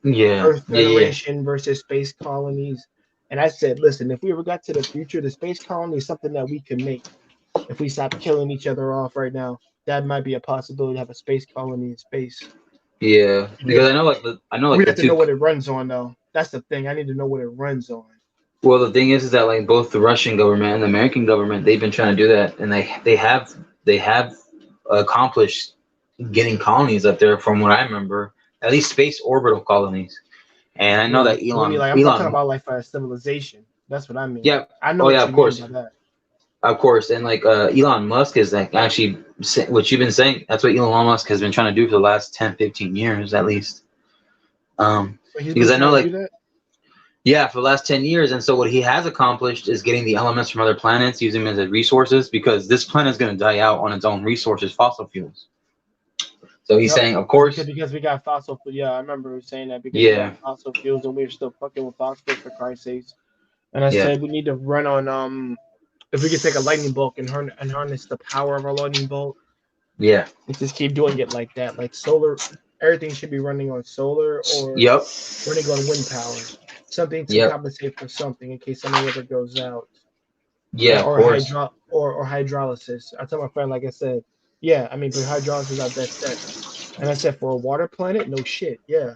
Yeah. Earth Yeah. Yeah. Federation versus space colonies. And I said, listen, if we ever got to the future, the space colony is something that we can make. If we stop killing each other off right now, that might be a possibility to have a space colony in space. Yeah. Because Because I know like we the have to know two. what it runs on, though. That's the thing. I need to know what it runs on. Well, the thing is that like both the Russian government and the American government, they've been trying to do that, and they have accomplished getting colonies up there. From what I remember, at least space orbital colonies. And I know Really? that What do you mean? Like I'm talking Elon, about like for a civilization. That's what I mean. yeah, I know oh yeah, what of you mean by course, that. and like Elon Musk is like actually what you've been saying. That's what Elon Musk has been trying to do for the last 10, 15 years at least. So he's been Because I know trying to do like that. yeah, for the last 10 years. And so what he has accomplished is getting the elements from other planets, using them as resources, because this planet is going to die out on its own resources, fossil fuels. So he's Yep. saying, of Because course, because we got fossil. Yeah, I remember saying that because we got yeah, fossil fuels and we're still fucking with fossil for Christ's sakes. And I yeah, said we need to run on if we could take a lightning bolt and harness the power of our lightning bolt yeah, and just keep doing it like that. Like solar, everything should be running on solar or yep, running on wind power. Something to yep, compensate for something in case something ever goes out. yeah, of Or course, hydrolysis. I tell my friend, like I said, yeah, I mean, but hydrolysis is our best bet. And I said, for a water planet, no shit, yeah.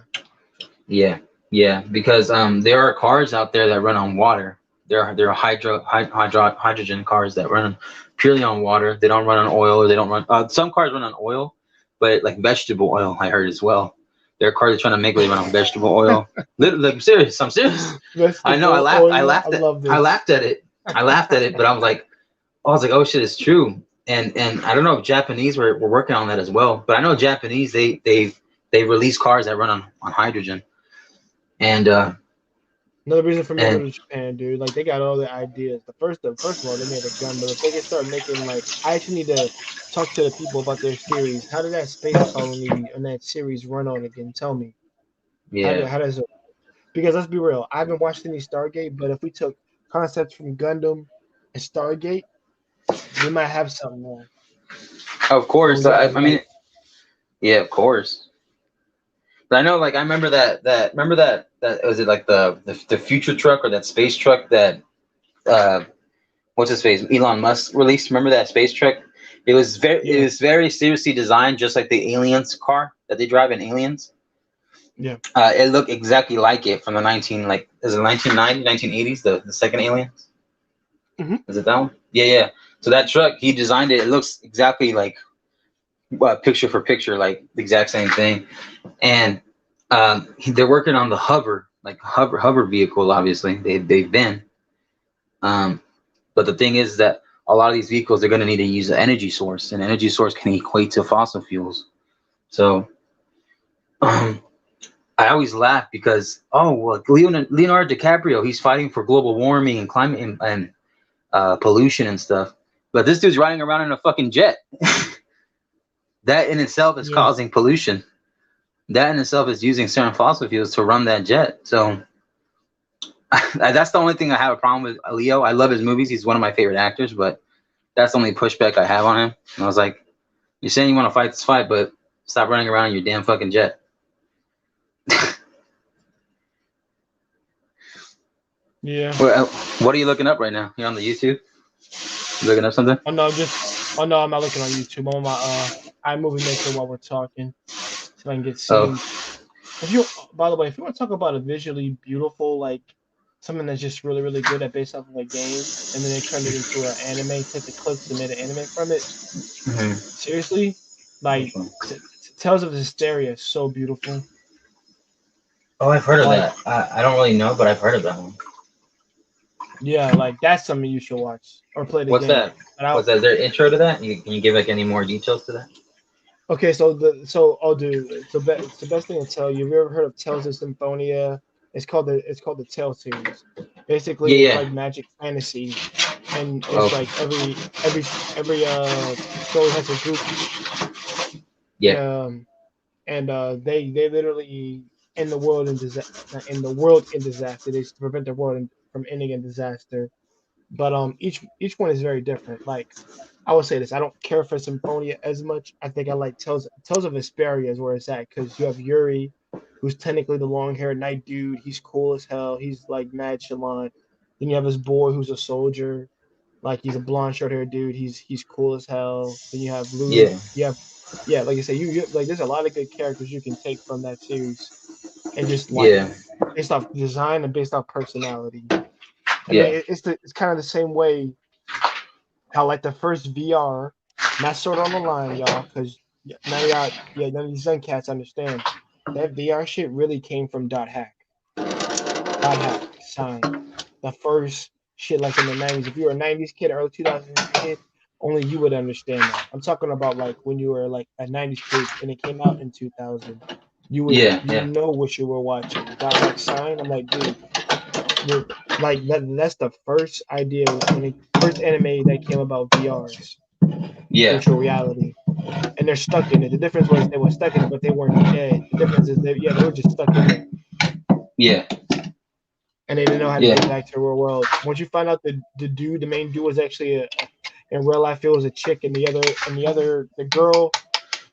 yeah, yeah, because there are cars out there that run on water. There are hydrogen cars that run purely on water. They don't run on oil, or they don't run. Some cars run on oil, but like vegetable oil, I heard as well. There are cars that are trying to make where they run on vegetable oil. Literally, I'm serious. I'm serious. I know. Vegetable oil, I love I this. laughed at it. I laughed at it, but I was like, oh shit, it's true. And I don't know if Japanese were working on that as well, but I know Japanese they release cars that run on hydrogen. And Another reason for me to go and to Japan, dude. Like they got all the ideas. The first of all, they made a gun, but if they can start making like, I actually need to talk to the people about their series. How did that space colony and that series run on again? Tell me. yeah, How does it? Because let's be real, I haven't watched any Stargate, but if we took concepts from Gundam and Stargate, we might have something there. of But we course. got to I mean, write. yeah, of course. But I know, like, I remember that remember that was it like the future truck or that space truck that uh what's his face Elon Musk released. Remember that space truck? It Yeah, was very seriously designed, just like the Aliens car that they drive in Aliens. yeah. It looked exactly like it from the 19 like is it 1990 1980s, the second Aliens. Hmm. Is it that one? Yeah, yeah. So that truck, he designed it. It looks exactly like picture for picture, like the exact same thing. And they're working on the hover, like hover vehicle. Obviously, they've been. Um, but the thing is that a lot of these vehicles, they're going to need to use an energy source. An energy source can equate to fossil fuels. So um, I always laugh because well, Leonardo DiCaprio, he's fighting for global warming and climate and pollution and stuff. But this dude's riding around in a fucking jet. That in itself is Yeah, causing pollution. That in itself is using certain fossil fuels to run that jet. So that's the only thing I have a problem with Leo. I love his movies. He's one of my favorite actors, but that's the only pushback I have on him. And I was like, you're saying you want to fight this fight, but stop running around in your damn fucking jet. yeah. What are you looking up right now? You're on the YouTube? You looking up something? Oh no, I'm not looking on YouTube. I'm on my iMovie Maker while we're talking, so I can get Oh, scenes. If you, by the way, if you want to talk about a visually beautiful, like something that's just really good at based off of a game, and then they turned it into an anime, took the clips and made an anime from it. mhm. Seriously, like Which one? Tales of Hysteria is so beautiful. Oh, I've heard of Like, that. I don't really know, but I've heard of that one. yeah, like that's something you should watch or play the What's game. that? But I, What's that? Is there an intro to that? Can you give like any more details to that? okay, so dude, it's the best thing to tell you. Have you ever heard of Tales of Symphonia? It's called the Tale series. Basically, Yeah, it's yeah. like Magic Fantasy, and it's Okay. like every story has a group. Yeah. Um, and they literally end the world in disaster, in the world in disaster. They prevent the world from ending in disaster. But each one is very different. Like I would say this, I don't care for Symphonia as much. I think I like Tales of Vesperia is where it's at because you have Yuri, who's technically the long haired knight dude. He's cool as hell. He's like mad chalant. Then you have his boy who's a soldier. Like he's a blonde short haired dude. He's cool as hell. Then you have Luke. Yeah. You have yeah, like I say, you like there's a lot of good characters you can take from that series and just like Yeah. based off design and based off personality. I mean, Yeah. it's kind of the same way how like the first VR, not Sword on the Line, y'all, because none of y'all, yeah, none of these Zen cats understand that VR shit really came from Dot Hack, sign. The first shit like in the 90s. If you were a 90s kid, early 2000s kid, only you would understand that. I'm talking about like when you were like a 90s kid and it came out in 2000. Yeah. You Yeah. know what you were watching. Dot Hack sign. I'm like, dude, the like that's the first idea when it first anime that came about VRs, Yeah. virtual reality, and they're stuck in it. The difference was they were stuck in it, but they weren't dead. The difference is they were just stuck in there, Yeah. and they didn't know how to get Yeah. back to the real world. Once you find out the main dude was actually in real life, it was a chick, and the girl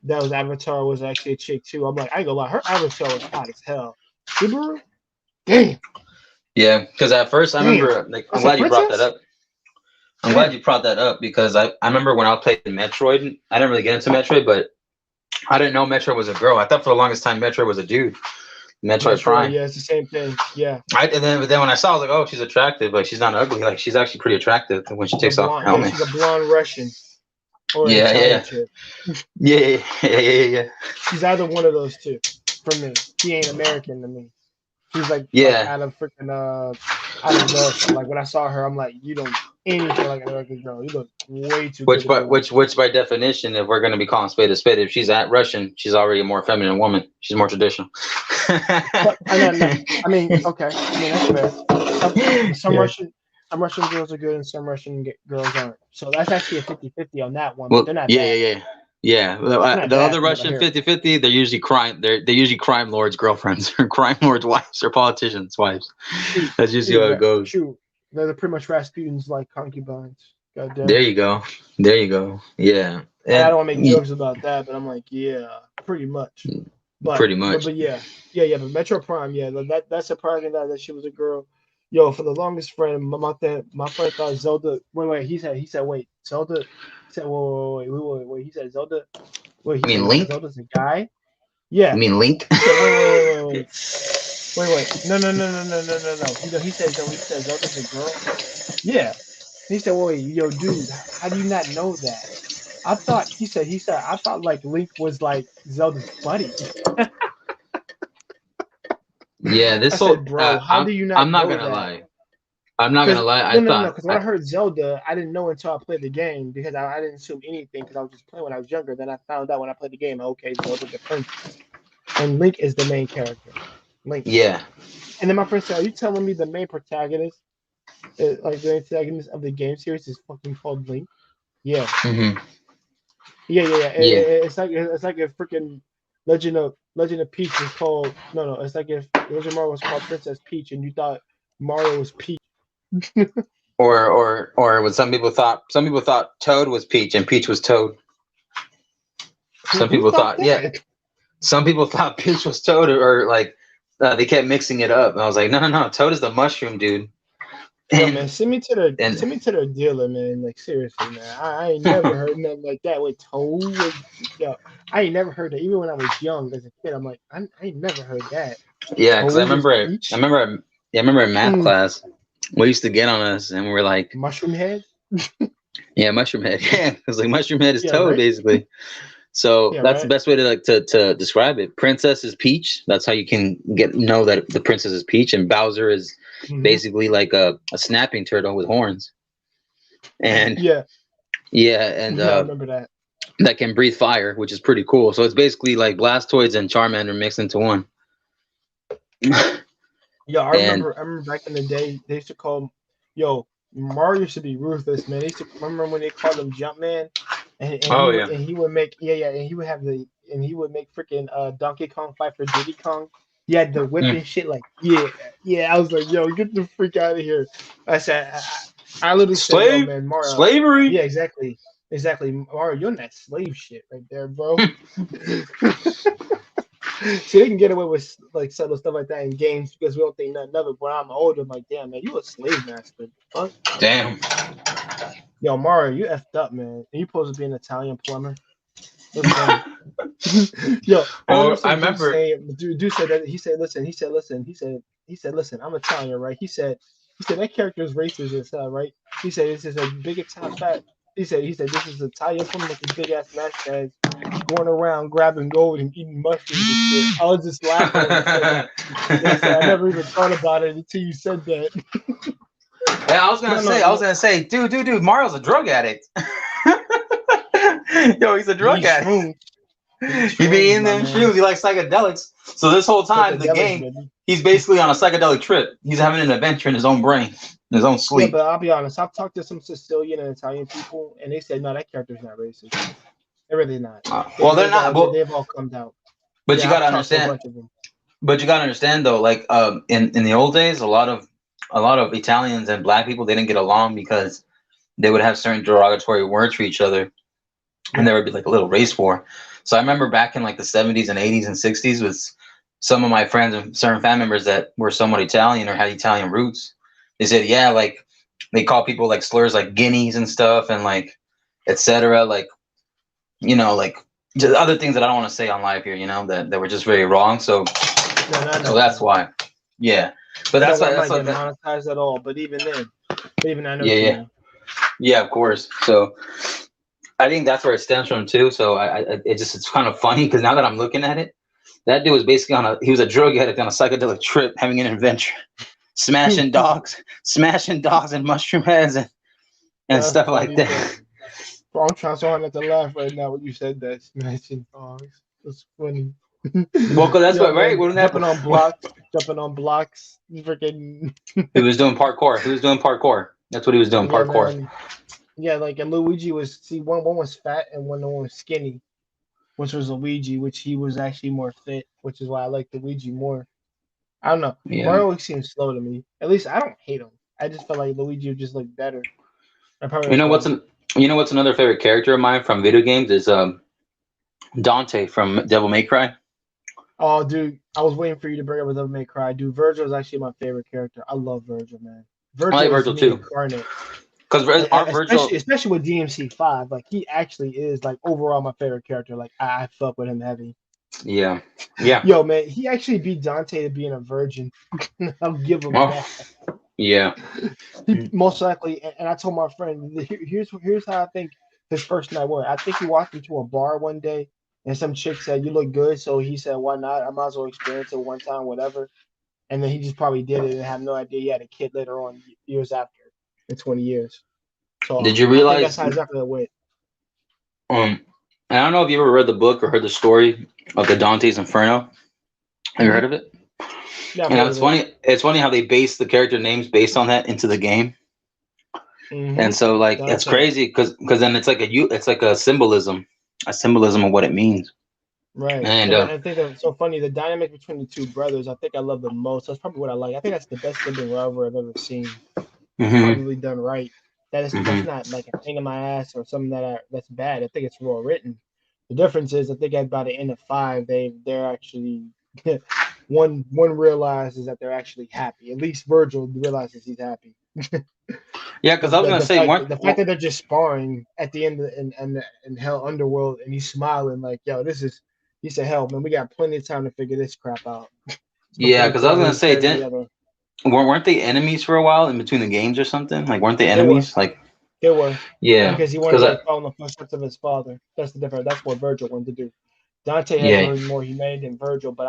that was Avatar was actually a chick too. I'm like, I ain't gonna lie, her Avatar was hot as hell. Subaru, damn, Yeah. Because at first I damn, remember, like, I'm that's a glad you brought that princess. up. I'm glad Damn, you brought that up because I remember when I played Metroid, I didn't really get into Metroid, but I didn't know Metroid was a girl. I thought for the longest time Metroid was a dude. Metroid Metroid, Prime. yeah, it's the same thing. Yeah. But then when I saw, I was like, oh, she's attractive. Like she's not ugly. Like she's actually pretty attractive when she She's a takes off her blonde. Yeah, helmet. she's a blonde Russian or an Yeah, Italian yeah, chick. yeah, yeah, yeah, yeah, yeah, She's either one of those two for me. She ain't American to me. She's like yeah. out of freaking out of America. Like when I saw her, I'm like, you don't anything like an American girl. You look way too good Which, to be by a white which girl. by definition, if we're gonna be calling spade a spade, if she's at Russian, she's already a more feminine woman. She's more traditional. But I know, no, I mean, okay. I mean that's fair. Some Yeah. some Russian girls are good and some girls aren't. So that's actually a 50-50 on that one, but Well, they're not yeah, yeah, bad. yeah. Yeah, well, They're not the bad other from what I Russian hear. 50-50, they're usually crime. They're usually crime lords' girlfriends or crime lords' wives or politicians' wives. True, That's usually how it goes. true. They're pretty much Rasputin's like concubines. God There damn. you go. There you go. Yeah, Like I and don't want to make jokes about that, but I'm like, yeah, pretty much. pretty much. But yeah, yeah. But Metro Prime, yeah, that's surprising that she was a girl. Yo, for the longest friend, my friend thought Zelda. Wait. He said wait, Zelda. He said wait. He said Zelda. Wait, he You said mean what? Link? Zelda's a guy? You Yeah. mean Link? He said wait. No. He says no. He says Zelda's a girl. Yeah. He said, wait, yo, dude, how do you not know that? I thought I thought like Link was like Zelda's buddy. Yeah, I this said, whole bro, how do you I'm not not know gonna that? lie. I'm not gonna Because lie. no. Because when I heard Zelda, I didn't know until I played the game because I didn't assume anything because I was just playing when I was younger. Then I found out when I played the game, okay, Zelda's a princess, and Link is the main character, Link. yeah, And then my friend said, "Are you telling me the main protagonist, like the antagonist of the game series, is fucking called Link?" Yeah, hmm yeah. yeah, It's like if freaking Legend of Peach was called no. It's like if the original Mario was called Princess Peach and you thought Mario was Peach. or what some people thought Toad was Peach and Peach was Toad. Some Who people thought thought, yeah, that? some people thought Peach was Toad, or like they kept mixing it up. And I was like, no, Toad is the mushroom dude. Yo, man, And and send me to the dealer, man. Like seriously, man. I ain't never heard nothing like that with Toad. Yo, I ain't never heard that. Even when I was young as a kid, I'm like, I ain't never heard that. yeah, because Toad is Peach. I remember in math Mm, class, we used to get on us, and we were like, mushroom head. yeah, mushroom head. Yeah, it was like mushroom head is Yeah, Toad right. basically. So Yeah, that's the right. best way to to describe it. Princess is Peach. That's how you can know that the princess is Peach, and Bowser is Hmm. basically like a snapping turtle with horns. And Yeah, yeah, and yeah, I remember that. that can breathe fire, which is pretty cool. So it's basically like Blastoids and Charmander mixed into one. Yeah, And I remember back in the day, they used to call, yo, Mario used to be ruthless, man. They used to remember when they called him Jumpman, oh yeah. and he would make and he would have and he would make freaking Donkey Kong fight for Diddy Kong. He had the whip Mm. and shit, like yeah. I was like, yo, get the freak out of here. I said, I literally said, yo, man, Mario. Slavery. Yeah, exactly, Mario. You're in that slave shit right there, bro. See, they can get away with like subtle stuff like that in games because we don't think nothing of it. When I'm older, I'm like, damn, man, you a slave master. Fuck. Damn. Yo, Mario, you effed up, man. You supposed to be an Italian plumber. What's wrong? Yo, I remember Well, I some dude remember. saying, dude said that he said, listen, I'm Italian, right? He said that character is racist as hell, right? He said this is a big Italian fat. He said this is an Italian woman with a big ass mustache going around grabbing gold and eating mushrooms and shit. I was just laughing when he said that. And he said, I never even thought about it until you said that. Yeah, No, I no, was gonna say, dude, Mario's a drug addict. Yo, he's a he drug eats addict. shrooms. He eats He be shrooms, eating my them man. shrooms. He likes psychedelics. So this whole time, the Psychedelics, game, baby. he's basically on a psychedelic trip. He's having an adventure in his own brain, in his own Yeah, sleep. but I'll be honest. I've talked to some Sicilian and Italian people, and they said, no, that character's not racist. They're really not. Well, they're not. They've all come out. But you Yeah, gotta I've talked to a understand. bunch of them. But you gotta understand though, like in the old days, a lot of Italians and black people they didn't get along because they would have certain derogatory words for each other, and Yeah. there would be like a little race war. So I remember back in like the 70s and 80s and 60s with some of my friends and certain family members that were somewhat Italian or had Italian roots. They said, yeah, like they call people like slurs like guineas and stuff and like etc. Like like just other things that I don't want to say on live here, that were just very wrong. No, no, So no, that's man. why. Yeah. But But don't that's worry, why I'm that's not what getting that monetized at all. But even then, I know yeah, what you yeah. mean. Yeah, of course. So I think that's where it stems from too. So it's kind of funny because now that I'm looking at it, that dude was basically he was a drug addict on a psychedelic trip, having an adventure, smashing dogs and mushroom heads and That's stuff like funny, bro. that. Bro, I'm trying so hard not to laugh right now when you said that. Smashing dogs. That's funny. Well, because that's Yo, what right. man, Wouldn't that? jumping on blocks, freaking. He was doing parkour. He was doing parkour. That's what he was doing. Yeah, Parkour. man. Yeah, like and Luigi was one was fat and one was skinny, which was Luigi, which he was actually more fit, which is why I like Luigi more. I don't know. Yeah. Mario always seems slow to me. At least I don't hate him. I just feel like Luigi would just look better. I probably You was know what's wrong. an you know what's another favorite character of mine from video games is Dante from Devil May Cry. Oh, dude, I was waiting for you to bring up Devil May Cry. Dude, Virgil is actually my favorite character. I love Virgil, man. I Virgil like is Virgil me too, incarnate. because our Virgil. Especially with DMC5. Like he actually is like overall my favorite character. Like I fuck with him heavy. Yeah, yeah, Yo, man, he actually beat Dante to being a virgin. I'll give him well, that. yeah, He most likely, and I told my friend, here's how I think his first night went. I think he walked into a bar one day, and some chick said, "You look good," so he said, "Why not? I might as well experience it one time, whatever." And then he just probably did it and had no idea he had a kid later on, years after, in 20 years. So did you I think that's realize? how exactly it went. I don't know if you ever read the book or heard the story of the Dante's Inferno. Have you heard Hmm. of it? Yeah, I've You know, heard it's of it. funny. It's funny how they base the character names based on that into the game, Hmm. and so like it's Dante. crazy because then it's like a symbolism of what it means. Right. And And I think that's so funny. The dynamic between the two brothers, I think I love the most. That's probably what I like. I think that's the best sibling rivalry I've ever seen. hmm Probably done right. That's hmm not like a pain in my ass or something that's bad. I think it's well written. The difference is I think at by the end of five, they're actually one realizes that they're actually happy. At least Virgil realizes he's happy. yeah, because I was gonna say one. The fact that they're just sparring at the end of in Hell Underworld and he's smiling like, yo, this is he said, hell man, we got plenty of time to figure this crap out. Yeah, Before because I was before gonna we say tear didn't together. weren't they enemies for a while in between the games or something? Like weren't they They were. enemies? Like They were Yeah, because he wanted because to follow in the footsteps of his father. That's the difference. That's what Virgil wanted to do. Dante has yeah, more humanity than Virgil, but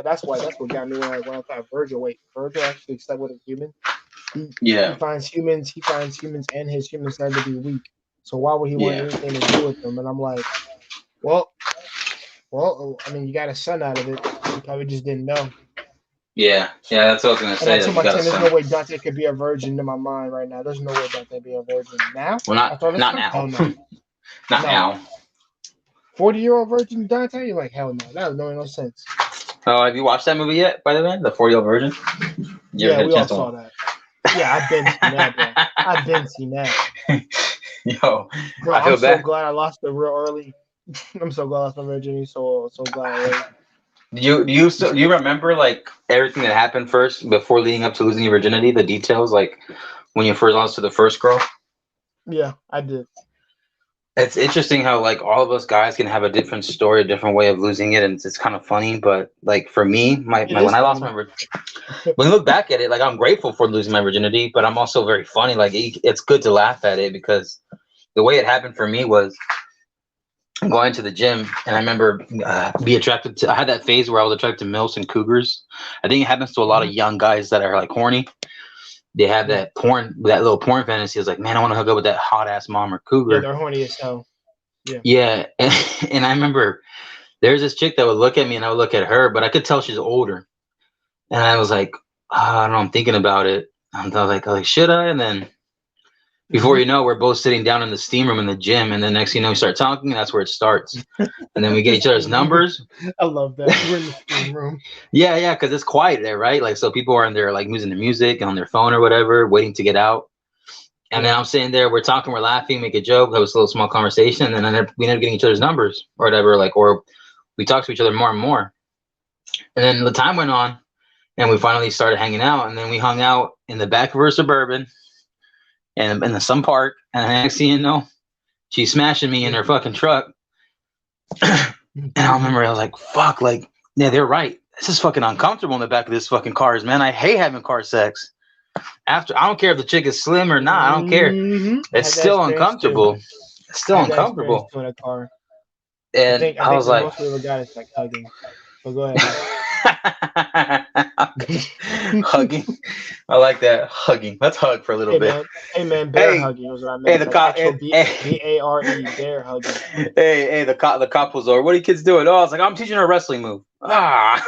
that's what got me when I thought Virgil. Wait, Virgil actually slept with a human. He yeah, finds humans and his human side to be weak. So why would he want yeah, anything to do with them? And I'm like, well, I mean, you got a son out of it. You probably just didn't know. yeah, yeah. That's what I was gonna And I say. Like told you my got a team, there's son. no way Dante could be a virgin in my mind right now. There's no way Dante be a virgin now. Well, After all this not time, now, hell no, not no. now. 40-year-old virgin Dante, you're like hell no. That would no sense. Oh, have you watched that movie yet? By the way, The 40-Year-Old Virgin. Did you ever Yeah, get a we all chance to saw watch? that. Yeah, I've been seen that, bro. I've been seen that, Yo, bro. I I'm feel so bad. glad I lost it real early. I'm so glad I lost my virginity so glad early. Do you remember like everything that happened first before leading up to losing your virginity? The details, like when you first lost to the first girl. Yeah, I did. It's interesting how like all of us guys can have a different story, a different way of losing it, and it's kind of funny. But like for me, It my when is I lost funny. my when I look back at it, like I'm grateful for losing my virginity, but I'm also very funny. Like it's good to laugh at it because the way it happened for me was going to the gym, and I remember be attracted to. I had that phase where I was attracted to milfs and cougars. I think it happens to a lot Hmm. of young guys that are like horny. They have Yeah, that little porn fantasy. It's like, man, I want to hook up with that hot ass mom or yeah, cougar. they're horny as hell. Yeah. Yeah, and I remember there's this chick that would look at me, and I would look at her, but I could tell she's older, and I was like, I don't know, I'm thinking about it. I was like, should I? And then before Hmm. you know, we're both sitting down in the steam room in the gym, and then next thing you know, we start talking, and that's where it starts. And then we get The each other's steam room. numbers. I love that. We're in the steam room. Yeah, yeah, because it's quiet there, right? Like, so people are in there, like, using the music on their phone or whatever, waiting to get out. And Yeah. then I'm sitting there, we're talking, we're laughing, make a joke, have a little small conversation, and then we end up getting each other's numbers or whatever, like, or we talk to each other more and more. And then the time went on, and we finally started hanging out, and then we hung out in the back of her Suburban and in some park, and the next thing you know, she's smashing me in her fucking truck. And I remember I was like, fuck, like, yeah, they're right. This is fucking uncomfortable in the back of this fucking cars, man. I hate having car sex. After I don't care if the chick is slim or not, I don't care. I It's had that still experience too. uncomfortable. It's I still had that experience uncomfortable. too in a car. And I I think was the like, most we ever got is like hugging. But go ahead. hugging. I like that. Hugging. Let's hug for a little Hey bit. man, bear Hey, hugging was what I hey, meant. the Like cop. actual Hey, hey, BARE bear hugging. hey, the cop was over. What are you kids doing? Oh, I was like, I'm teaching her a wrestling move. Ah,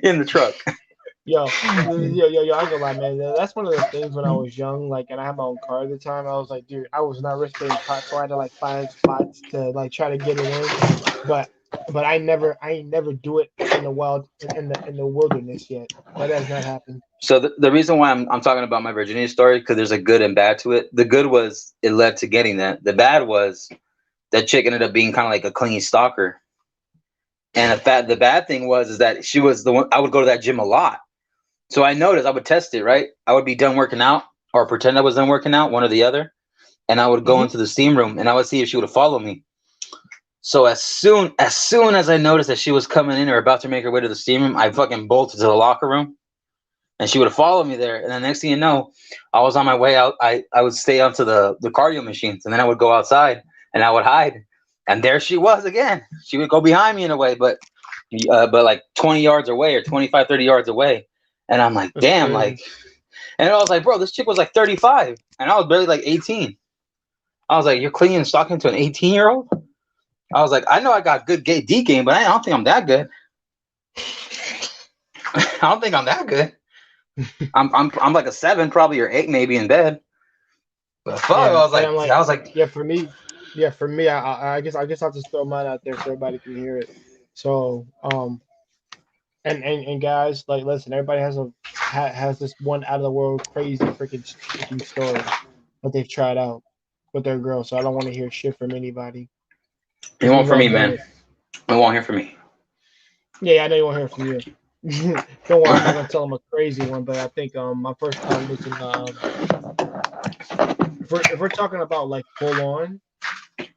in the truck. Yo, I ain't gonna lie, man. That's one of the things when I was young, like, and I had my own car at the time. I was like, dude, I was not risk getting caught, so I had to like find spots to like try to get it in. But I ain't never do it in the wild in the wilderness yet. That has not happened. So the reason why I'm talking about my virginity story because there's a good and bad to it. The good was it led to getting that. The bad was that chick ended up being kind of like a clingy stalker. And the bad thing was is that she was the one I would go to that gym a lot. So I noticed I would test it, right? I would be done working out or pretend I was done working out, one or the other, and I would go Hmm. into the steam room and I would see if she would follow me. So as I noticed that she was coming in or about to make her way to the steam room, I fucking bolted to the locker room and she would have followed me there. And the next thing you know, I was on my way out. I would stay onto the cardio machines and then I would go outside and I would hide. And there she was again. She would go behind me in a way, but like 20 yards away or 25, 30 yards away. And I'm like, That's damn, crazy. like, and I was like, bro, this chick was like 35 and I was barely like 18. I was like, you're clinging and stalking to an 18-year-old? I was like, I know I got good D game, but I don't think I'm that good. I don't think I'm that good. I'm like a 7, probably or 8, maybe in bed. But fuck, Yeah, and I was like, yeah, for me, I guess I'll just throw mine out there so everybody can hear it. So, and guys, like, listen, everybody has this one out of the world crazy freaking story that they've tried out with their girl. So I don't want to hear shit from anybody it because won't we've for all me, done man. it. It won't hear from me. Yeah, I know you won't hear from you. Don't worry, I'm not gonna tell them a crazy one, but I think my first time losing if we're talking about like full on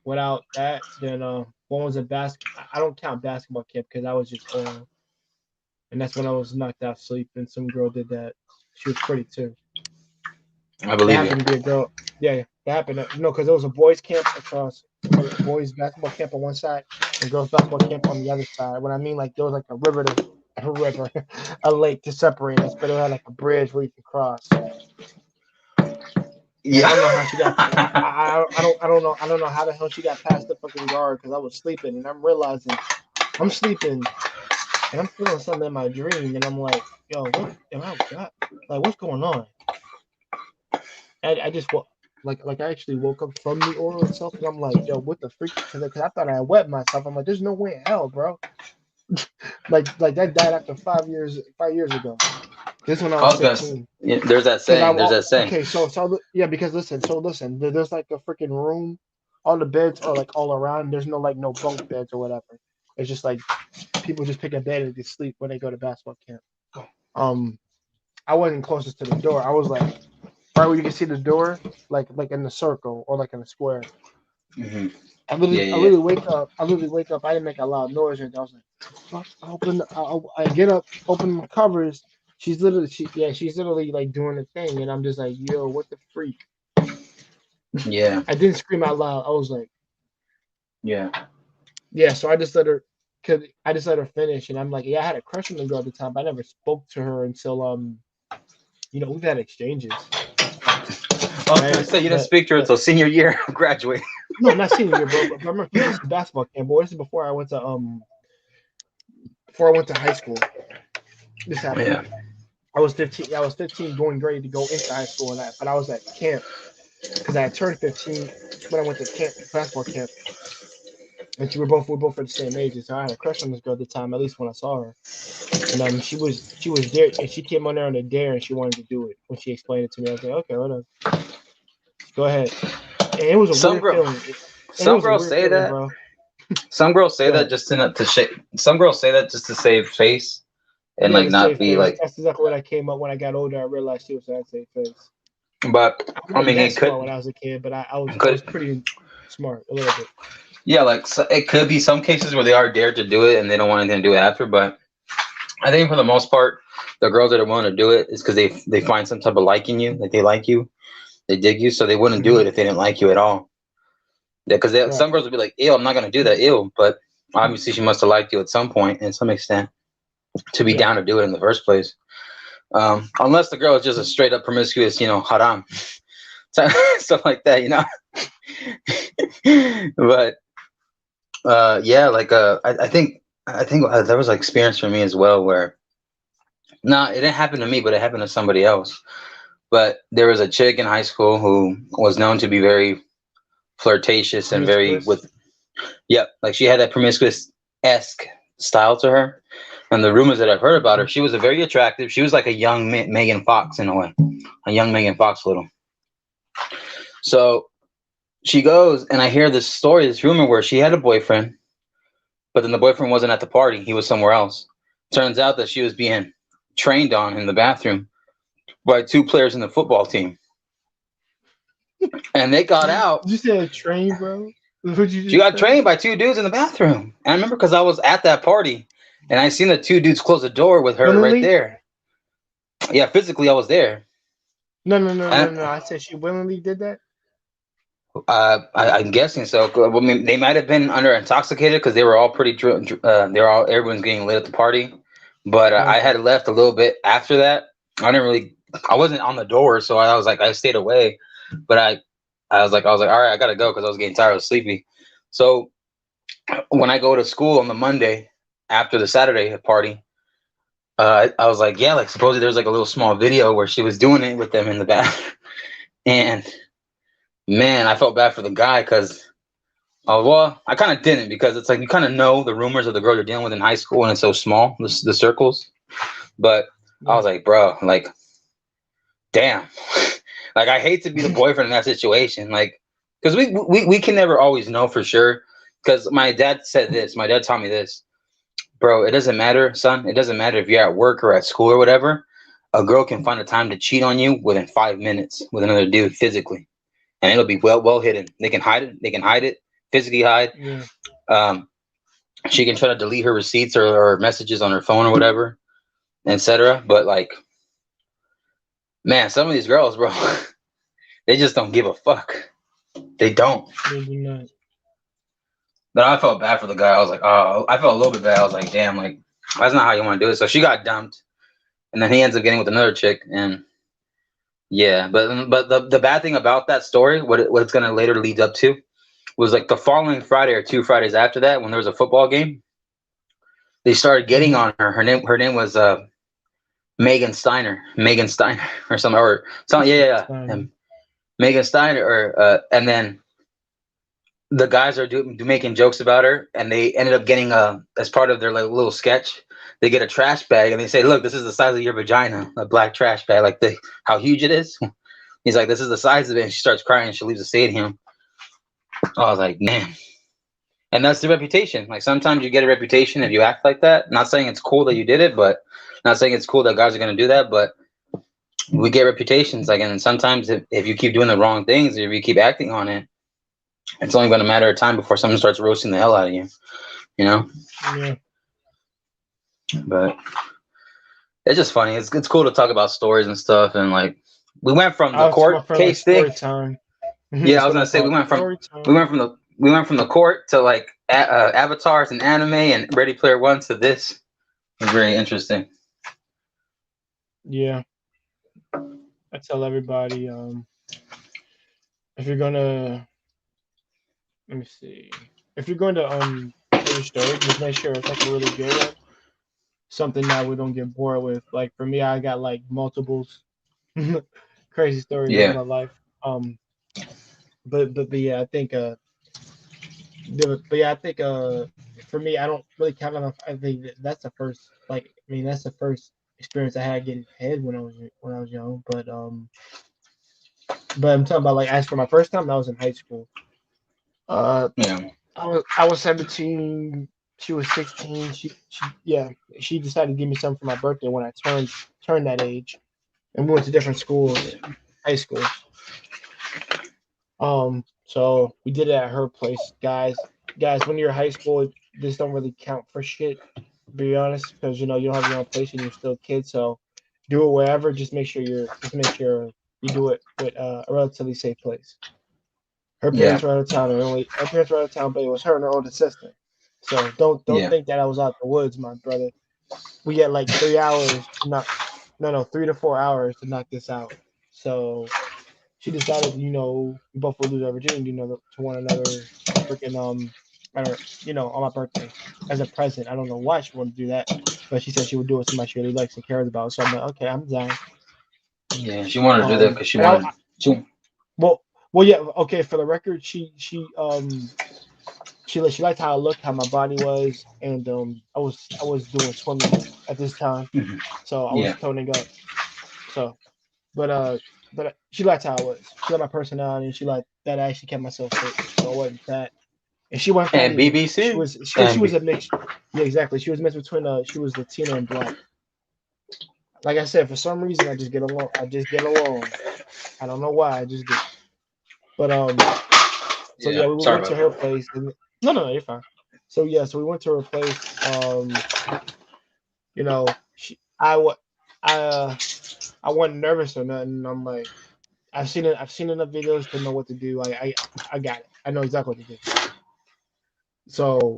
without that, then one was a I don't count basketball camp because I was just oral, and that's when I was knocked out asleep, and some girl did that. She was pretty too. I That believe you. happened to be a girl. Yeah, yeah. That happened. No, because there was a boys' camp across, a boys' basketball camp on one side and girls' basketball camp on the other side. What I mean, like there was like a river, a lake to separate us, but it had like a bridge where you could cross. And I Yeah. don't know how she got. I don't know how the hell she got past the fucking guard because I was sleeping and I'm realizing I'm sleeping and I'm feeling something in my dream and I'm like, yo, what am I got? Like, what's going on? I just like I actually woke up from the oral itself and I'm like, yo, what the freak? Because I thought I had wet myself. I'm like, there's no way in hell, bro. Like that died after 5 years. 5 years ago. This when I I was was gonna. 15. Yeah, there's that Because I saying. There's that saying. okay, yeah, because listen, there's like a freaking room. All the beds are like all around. There's no like no bunk beds or whatever. It's just like people just pick a bed and they sleep when they go to basketball camp. Um, I wasn't closest to the door. I was like right where you can see the door, like in the circle or like in the square. Hmm. I Yeah, literally, I yeah, literally wake up. I literally wake up. I didn't make a loud noise, and I was like, "Fuck!" I open. I get up, open my covers. She's literally like doing the thing, and I'm just like, "Yo, what the freak?" yeah, I didn't scream out loud. I was like, yeah, "Yeah." So I just let her, cause I just let her finish, and I'm like, "Yeah, I had a crush on the girl at the time, but I never spoke to her until we've had exchanges, I was gonna right? say you didn't But speak to her but until senior year of graduate. no, not senior year, bro. But remember, because this is basketball camp, boy. This is before I went to high school. This happened. Yeah, I was 15. I was 15, going ready to go into high school, but I was at camp because I had turned 15 when I went to camp, basketball camp, and we were both at the same age. So I had a crush on this girl at the time, at least when I saw her. And she was there, and she came on there on a dare, and she wanted to do it. When she explained it to me, I was like, okay, whatever, go ahead. And it was a some weird girl, feeling, and it some was a girls weird say feeling, that. bro. Some girls say Go that ahead. just to Some girls say that just to save face and Yeah, like to not save be face. like. That's exactly what I came up when I got older. I realized she was trying to save face. But I I wasn't mean, that it smart when could I was a kid, but I was could pretty smart a little bit. yeah, like so it could be some cases where they are dared to do it and they don't want anything to do it after. But I think for the most part, the girls that are willing to do it is because they find some type of liking you, like they like you, they dig you, so they wouldn't do Hmm. it if they didn't like you at all. Because Right. some girls would be like, "Ew, I'm not gonna do that, ew," but obviously she must have liked you at some point, in some extent, to be Yeah. down to do it in the first place. Unless the girl is just a straight up promiscuous, haram, stuff like that, But yeah, like I think there was an experience for me as well where no, it didn't happen to me, but it happened to somebody else. But there was a chick in high school who was known to be very flirtatious and very Promiscuous. with yep, like she had that promiscuous esque style to her. And the rumors that I've heard about her, Mhm. she was a very attractive. She was like a young Megan Fox in a way, a young Megan Fox little. So she goes, and I hear this story, this rumor where she had a boyfriend, but then the boyfriend wasn't at the party; he was somewhere else. Turns out that she was being trained on in the bathroom by two players in the football team, and they got Did out. you say a train, bro? What'd you She just got say? trained by two dudes in the bathroom. And I remember because I was at that party, and I seen the two dudes close the door with her right Willingly? there. Yeah, physically I was there. No, no, no, no, And no. I said she willingly did that. I'm guessing so. I mean, they might have been under intoxicated because they were all pretty. They were all everyone's getting lit at the party, but I Okay. had left a little bit after that. I didn't really. I wasn't on the door, so I was like, I stayed away. But I was like, all right, I gotta go because I was getting tired, I was sleepy. So when I go to school on the Monday after the Saturday party, I was like, yeah, like supposedly there's like a little small video where she was doing it with them in the bathroom, and man, I felt bad for the guy because. Oh well, I kind of didn't because it's like you kind of know the rumors of the girl you're dealing with in high school and it's so small, the circles. But I Yeah. was like, bro, like, damn, like I hate to be the boyfriend in that situation, like, because we can never always know for sure. Because my dad said this, my dad taught me this, bro. It doesn't matter, son. It doesn't matter if you're at work or at school or whatever. A girl can find a time to cheat on you within 5 minutes with another dude physically, and it'll be well hidden. They can hide it. They can hide it, physically hide. Yeah. Um, she can try to delete her receipts or messages on her phone or whatever, etc. But like, man, some of these girls, bro, they just don't give a fuck. They don't. They do not. But I felt bad for the guy. I was like, oh, I felt a little bit bad. I was like, damn, like that's not how you want to do it. So she got dumped, and then he ends up getting with another chick, and yeah. But the bad thing about that story, what it's gonna later lead up to, was like the following Friday or 2 Fridays after that, when there was a football game, they started getting Mhm. on her. Her name was Megan Steiner or something, or something. Yeah, yeah. Fine. Megan Steiner, or and then the guys are making jokes about her, and they ended up getting as part of their like little sketch, they get a trash bag and they say, "Look, this is the size of your vagina, a black trash bag, like the how huge it is." He's like, "This is the size of it," and she starts crying and she leaves the stadium. I was like, man, and that's the reputation. Like sometimes you get a reputation if you act like that. Not saying it's cool that you did it, but not saying it's cool that guys are gonna do that, but we get reputations. Like, and sometimes if you keep doing the wrong things, or if you keep acting on it, it's only going to matter of time before someone starts roasting the hell out of you, you know? Yeah. But it's just funny. It's cool to talk about stories and stuff. And like, we went from the I was to my court friend like case thing. story time. Yeah, I That's was what I gonna say call it. Story we time. went from the court to like avatars and anime and Ready Player One to this. It was very interesting. Yeah. I tell everybody, if you're gonna let me see. If you're going to tell your story, just make sure it's like a really good one. Something that we don't get bored with. Like for me, I got like multiples crazy stories in Yeah, my life. Um but yeah, I think but yeah, I think for me, I don't really count on. I think that's the first. Like, I mean, that's the first experience I had getting head when I was young. But I'm talking about like as for my first time, that was in high school. Uh, yeah, I was 17. She was 16. She yeah. She decided to give me something for my birthday when I turned that age, and we went to different schools, high schools. So we did it at her place, guys. When you're in high school, this don't really count for shit. Be honest, because you don't have your own place and you're still a kid. So do it wherever. Just make sure you do it with a relatively safe place. Her yeah, parents were out of town, and only her parents were out of town, but it was her and her older sister. So don't yeah, think that I was out the woods, my brother. We had like 3 hours to knock, no, 3 to 4 hours to knock this out. So she decided, we both would lose our virginity, to one another, freaking on my birthday as a present. I don't know why she wanted to do that, but she said she would do it with somebody she really likes and cares about. So I'm like, okay, I'm down. yeah. She wanted to do that because she And wanted to. well, yeah, okay. For the record, she liked how I looked, how my body was, and I was doing swimming at this time, Mhm. so I was Yeah, toning up. So, but she liked how I was. She liked my personality, and she liked that I actually kept myself fit, so I wasn't fat. And she wasn't fat and either. She BBC was she and was a mix. Yeah, exactly. She was mixed between she was Latina and black. Like I said, for some reason I just get along. I just get along. I don't know why. I just do. But so yeah. yeah, we Sorry went to about her that. place, and no, you're fine. So yeah, so we went to her place. She I I wasn't nervous or nothing. I'm like, I've seen enough videos to know what to do. I got it. I know exactly what to do. So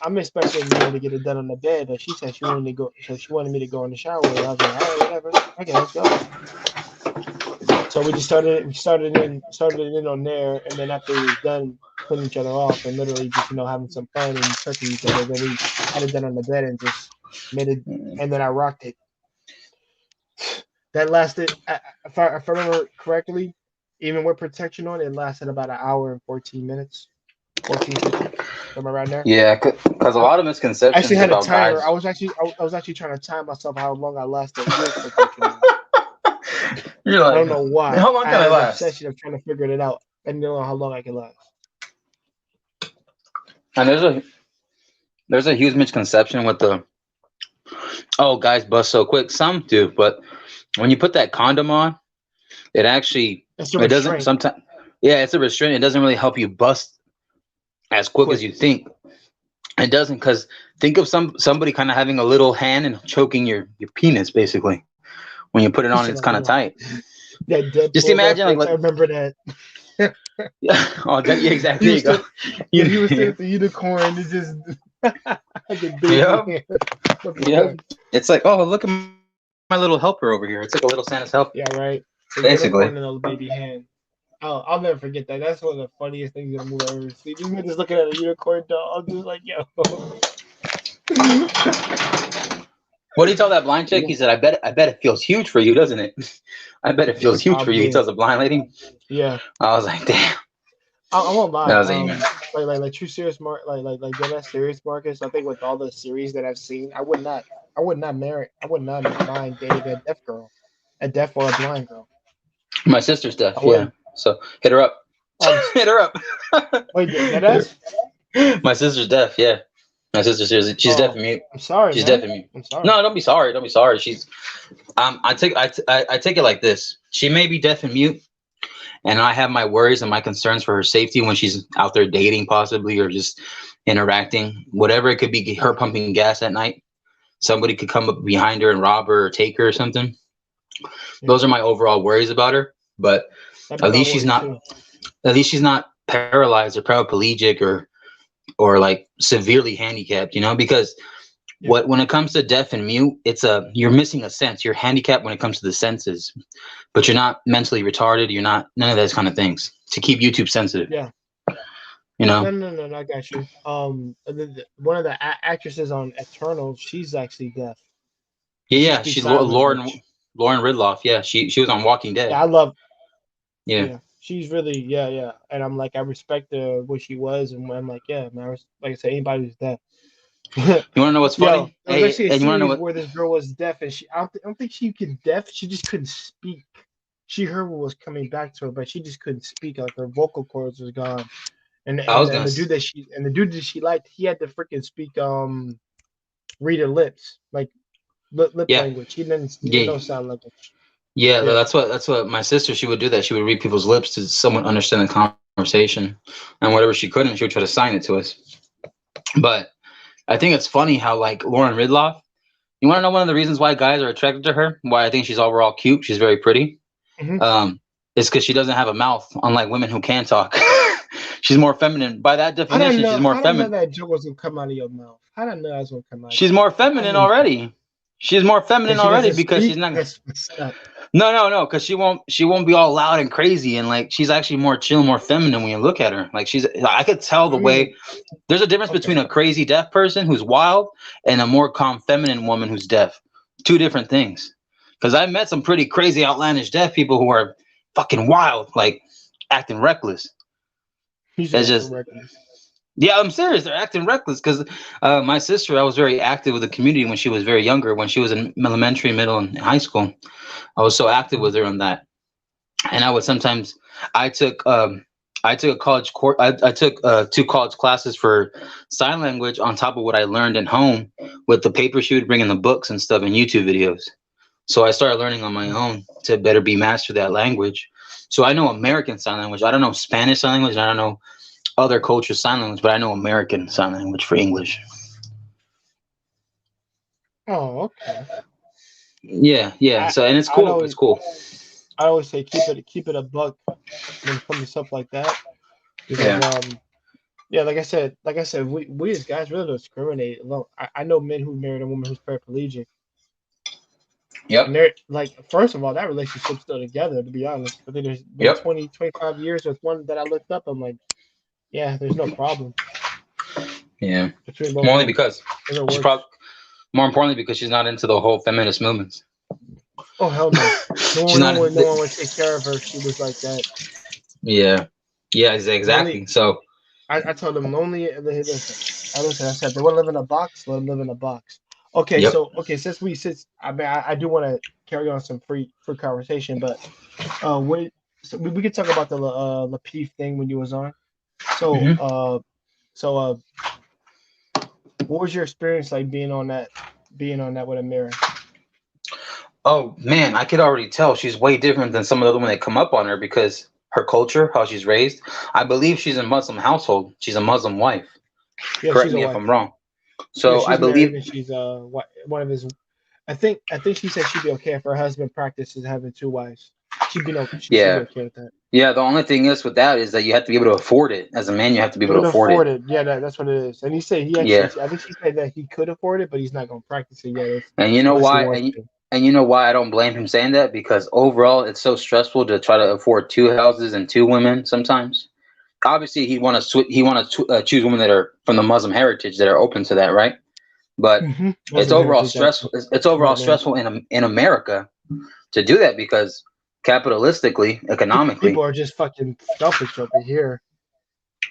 I'm expecting to get it done on the bed, but she said she wanted to go. So she wanted me to go in the shower with her. I was like, all right, whatever. Okay, let's go. So we just started in on there, and then after we was done cleaning each other off and literally just having some fun and touching each other, then we had it done on the bed and just made it, and then I rocked it. That lasted, if I remember correctly, even with protection on, it lasted about an hour and 14 minutes, 14, 15, somewhere around there. Yeah, because a I lot of actually misconceptions had a about timer. I guys. was actually I was actually trying to time myself how long I lasted with protection on. You're I like, don't know why. how long I can I had an last? obsession of trying to figure it out. I didn't know how long I could last. And there's a huge misconception with the guys bust so quick. Some do, but when you put that condom on, it actually It's a it doesn't restraint. sometimes. Yeah, it's a restraint. It doesn't really help you bust as quick as Quick. you think. It doesn't, because think of somebody kind of having a little hand and choking your penis basically when you put it You on. said It's a kind of little. tight. That Just Deadpool imagine like reference. I remember that. Yeah. Oh, yeah, exactly. He There you was go. still, yeah, he was still You, at the unicorn. It just the baby yeah. hand. Fucking Yeah. funny. It's like, oh, look at my little helper over here. It's like a little Santa's helper, Yeah, right. The basically. unicorn and the baby hand. I'll never forget that. That's one of the funniest things in a movie I've ever seen. Just me just looking at a unicorn doll. I'm just like, yo. What do you tell that blind chick? Yeah, He said, I bet it feels huge for you, doesn't it? I bet it feels huge for you. He probably. tells the blind lady. Yeah. I was like, damn. I won't lie. That was even. Like true serious like dead ass serious Marcus. I think with all the series that I've seen, I would not mind dating a deaf girl, a deaf or a blind girl. My sister's deaf. I Yeah. would. So hit her up. Um, Hit her up. wait, dead Hit ass? her. My sister's deaf. Yeah. My sister's seriously. She's deaf Oh, and mute. I'm sorry, She's deaf man. and mute. I'm sorry. No, don't be sorry. Don't be sorry. She's. I take it like this. She may be deaf and mute, and I have my worries and my concerns for her safety when she's out there dating, possibly, or just interacting. Whatever it could be, her Yeah, pumping gas at night. Somebody could come up behind her and rob her or take her or something. yeah. Those are my overall worries about her. But That'd be at my least she's worries not. too. At least she's not paralyzed or paraplegic or like severely handicapped. Because Yeah. when it comes to deaf and mute, you're missing a sense. You're handicapped when it comes to the senses, but you're not mentally retarded. You're not none of those kind of things to keep YouTube sensitive. Yeah. You know. No, I got you. One of the actresses on Eternal, she's actually deaf, Yeah, and she yeah. speaks She's sign Lauren language. Lauren Ridloff. Yeah, she was on Walking Dead. Yeah, I love. Yeah. Yeah, she's really yeah. And I'm like, I respect what she was, and I'm like, yeah, man. Like I said, anybody who's deaf. You want to know what's Yo, funny? there was Hey, actually a and you want to know series what? where this girl was deaf, and I don't think she could deaf. She just couldn't speak. She heard what was coming back to her, but she just couldn't speak. Like her vocal cords was gone. And I and was and gonna. the dude that she liked, he had to freaking speak read her lips, like lip Yeah, language. He didn't yeah, know sign language. yeah. Yeah. That's what my sister. She would do that. She would read people's lips to someone understand the conversation, and whatever she couldn't, she would try to sign it to us. But I think it's funny how like Lauren Ridloff. You want to know one of the reasons why guys are attracted to her? Why I think she's overall cute. She's very pretty. hmm Um, it's because she doesn't have a mouth, unlike women who can talk. She's more feminine. By that definition, she's more I didn't know feminine. that joke was gonna come out of your mouth. I didn't know that was gonna come out of She's your more mouth. I feminine didn't already. She's more feminine because she already doesn't because she's speak. not. That's messed up. No, because she won't be all loud and crazy and like she's actually more chill, more feminine when you look at her. Like I could tell the Mm, way. There's a difference between okay. a crazy deaf person who's wild and a more calm feminine woman who's deaf. Two different things. Because I met some pretty crazy, outlandish deaf people who are fucking wild, like acting reckless. You said It's acting just reckless. yeah, I'm serious. They're acting reckless because my sister, I was very active with the community when she was very younger, when she was in elementary, middle, and high school. I was so active Mhm. with her on that. And I would sometimes I took I took a college course. I took two college classes for sign language on top of what I learned at home with the paper she would bring in the books and stuff and YouTube videos. So I started learning on my own to better be master that language. So I know American Sign Language. I don't know Spanish Sign Language. I don't know other cultures sign language, but I know American Sign Language for English. Oh, okay. Yeah, yeah. I So and it's I'd cool. It's always cool. I always say keep it a buck when it comes to stuff like that because Yeah. yeah, like I said, we as guys really don't discriminate. Look, I know men who married a woman who's paraplegic, and Yep. they're like, first of all, that relationship's still together. To be honest, I think there's been Yep. 20, 25 years with one that I looked up. I'm like, yeah, there's no problem Yeah. between both More of only them. because It she's probably works. more importantly because she's not into the whole feminist movements. Oh hell no, She's not. no one would take care of her if she was like that. Yeah. Yeah. The only Exactly. So. I told them only listen. I said they want to live in a box. Let them live in a box. Okay, Yep. so since I mean I do want to carry on some free conversation, but what we could talk about the Lapeef thing when you was on. So Hmm. what was your experience like being on that with Amira? Oh man, I could already tell she's way different than some of the other women that come up on her because her culture, how she's raised. I believe she's in a Muslim household. She's a Muslim wife. Yeah, Correct she's a me if wife. I'm wrong. Yeah, So I she's married believe. and she's one of his. I think she said she'd be okay if her husband practices having two wives. she'd be Yeah. okay with that. Yeah, the only thing is with that is that you have to be able to afford it. As a man, you have to be able to Able to afford it. afford it. Yeah, that's what it is. And he said he Yeah. actually, I think he said that he could afford it, but he's not going to practice it yet And you know unless he why? wants to. And you know why I don't blame him saying that? Because overall, it's so stressful to try to afford two houses and two women sometimes. Obviously, he want to choose women that are from the Muslim heritage that are open to that, right? But it's Muslim overall heritage, stressful. actually. It's overall Smart man. stressful in America to do that because capitalistically, People economically. are just fucking selfish over here.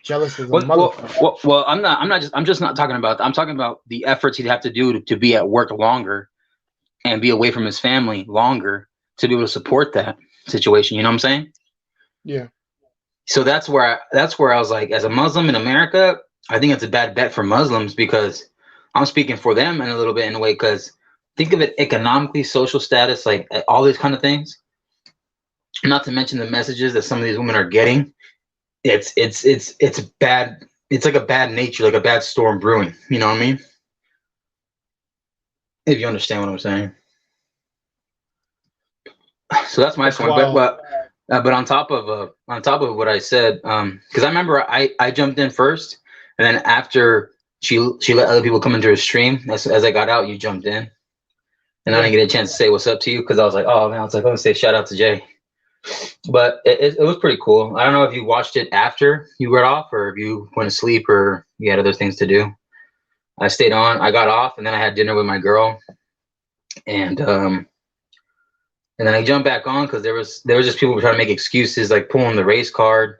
Jealous as a Well, well, motherfucker. well, I'm just not talking about that. I'm talking about the efforts he'd have to do to be at work longer and be away from his family longer to be able to support that situation. You know what I'm saying? Yeah. So that's where I was like, as a Muslim in America, I think it's a bad bet for Muslims because I'm speaking for them in a little bit in a way because think of it economically, social status, like all these kind of things. Not to mention the messages that some of these women are getting. It's bad. It's like a bad nature, like a bad storm brewing. You know what I mean? If you understand what I'm saying. So that's my That's point. wild. But on top of what I said, because I remember I jumped in first, and then after she let other people come into her stream. As I got out, you jumped in, and I Yeah. didn't get a chance to say what's up to you because I was like, oh man, I was like, let me say shout out to Jay. But it was pretty cool. I don't know if you watched it after you got off, or if you went to sleep, or you had other things to do. I stayed on. I got off, and then I had dinner with my girl, and and then I jumped back on because there was just people trying to make excuses, like pulling the race card,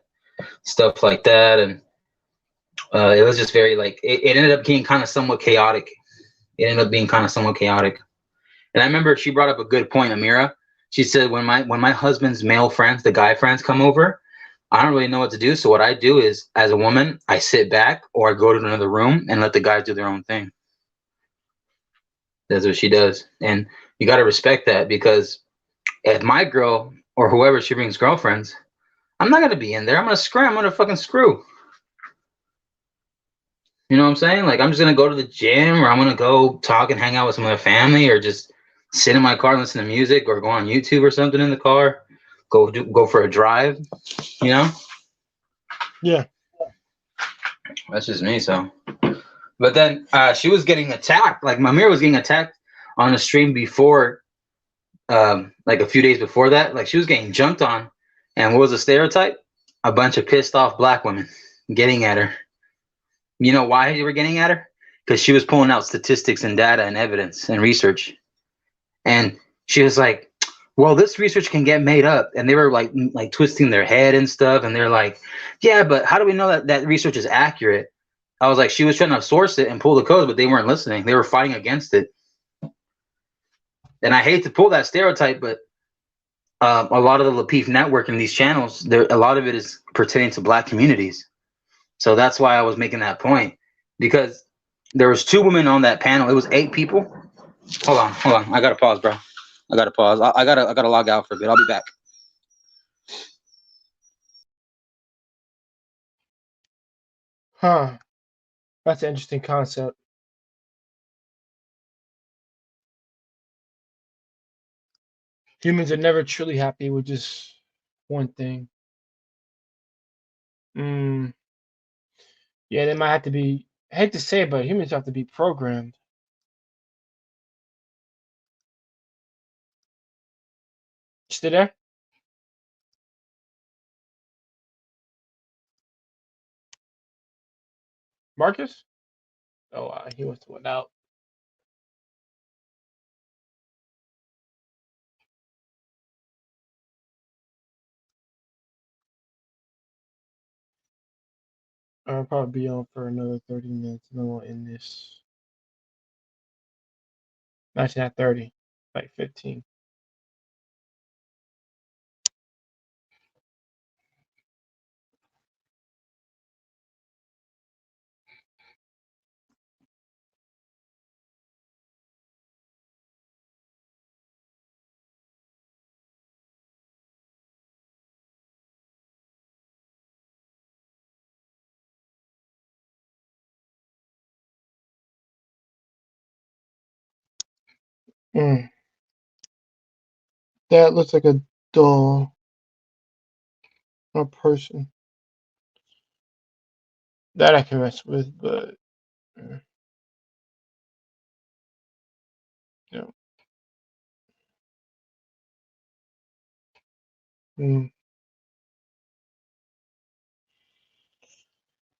stuff like that, and it was just very like it ended up being kind of somewhat chaotic. It ended up being kind of somewhat chaotic. And I remember she brought up a good point, Amira. She said when my husband's male friends, the guy friends, come over, I don't really know what to do. So what I do is, as a woman, I sit back or I go to another room and let the guys do their own thing. That's what she does, and you got to respect that because if my girl or whoever she brings girlfriends, I'm not gonna be in there. I'm gonna screw. I'm gonna fucking screw. You know what I'm saying? Like I'm just gonna go to the gym, or I'm gonna go talk and hang out with some of their family, or just sit in my car and listen to music, or go on YouTube or something in the car. Go for a drive. You know, Yeah. that's just me. So, but then she was getting attacked. Like Mamir was getting attacked on the stream before, like a few days before that. Like she was getting jumped on, and what was the stereotype? A bunch of pissed off black women getting at her. You know why they were getting at her? Because she was pulling out statistics and data and evidence and research. And she was like, well, this research can get made up. And they were like twisting their head and stuff. And they're like, yeah, but how do we know that that research is accurate? I was like, she was trying to source it and pull the codes, but they weren't listening. They were fighting against it. And I hate to pull that stereotype, but a lot of the Lapeef network and these channels, a lot of it is pertaining to black communities. So that's why I was making that point, because there was two women on that panel. It was 8 people. Hold on. I gotta pause, bro. I gotta pause. I gotta log out for a bit. I'll be back. Huh. That's an interesting concept. Humans are never truly happy with just one thing. Mm, yeah, they might have to be. I hate to say it, but humans have to be programmed. Still there, Marcus? Oh, he must have went out. I'll probably be on for another 30 minutes, and then we'll end this. Actually, not 30, like 15. Mm, that looks like a doll, a person that I can mess with, but you know, mm.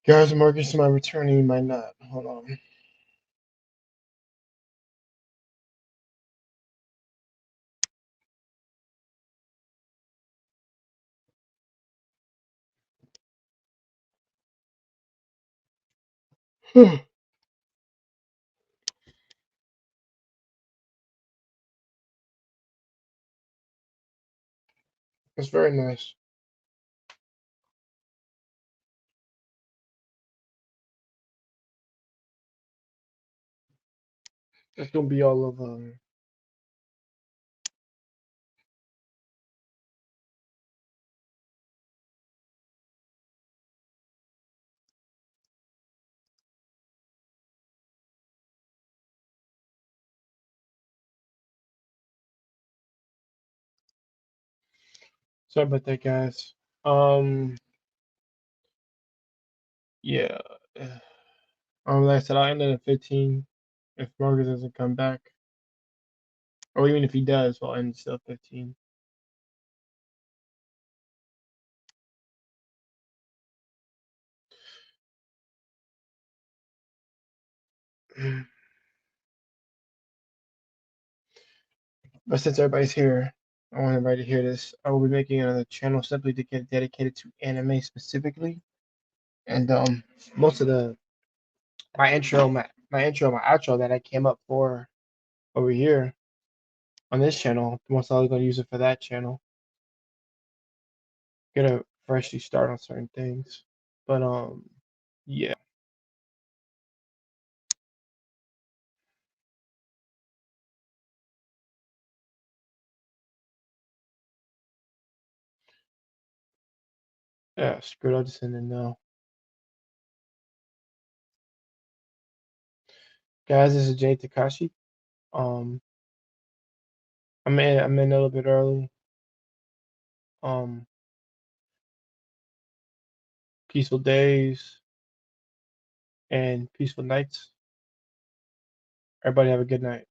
Guys, Marcus might return, he might not. Hold on. It's very nice. It's gonna be all of sorry about that, guys. Yeah. Like I said, I'll end it at 15 if Marcus doesn't come back, or even if he does, I'll end still at 15. But since everybody's here, I want everybody to hear this. I will be making another channel simply to get dedicated to anime specifically, and most of the my intro, my outro that I came up for over here on this channel, most likely gonna use it for that channel. Get a freshly start on certain things, but yeah, yeah. Screw it, I'll just end it now, guys. This is Jay Takashi. Um, I'm in a little bit early. Um, peaceful days and peaceful nights. Everybody have a good night.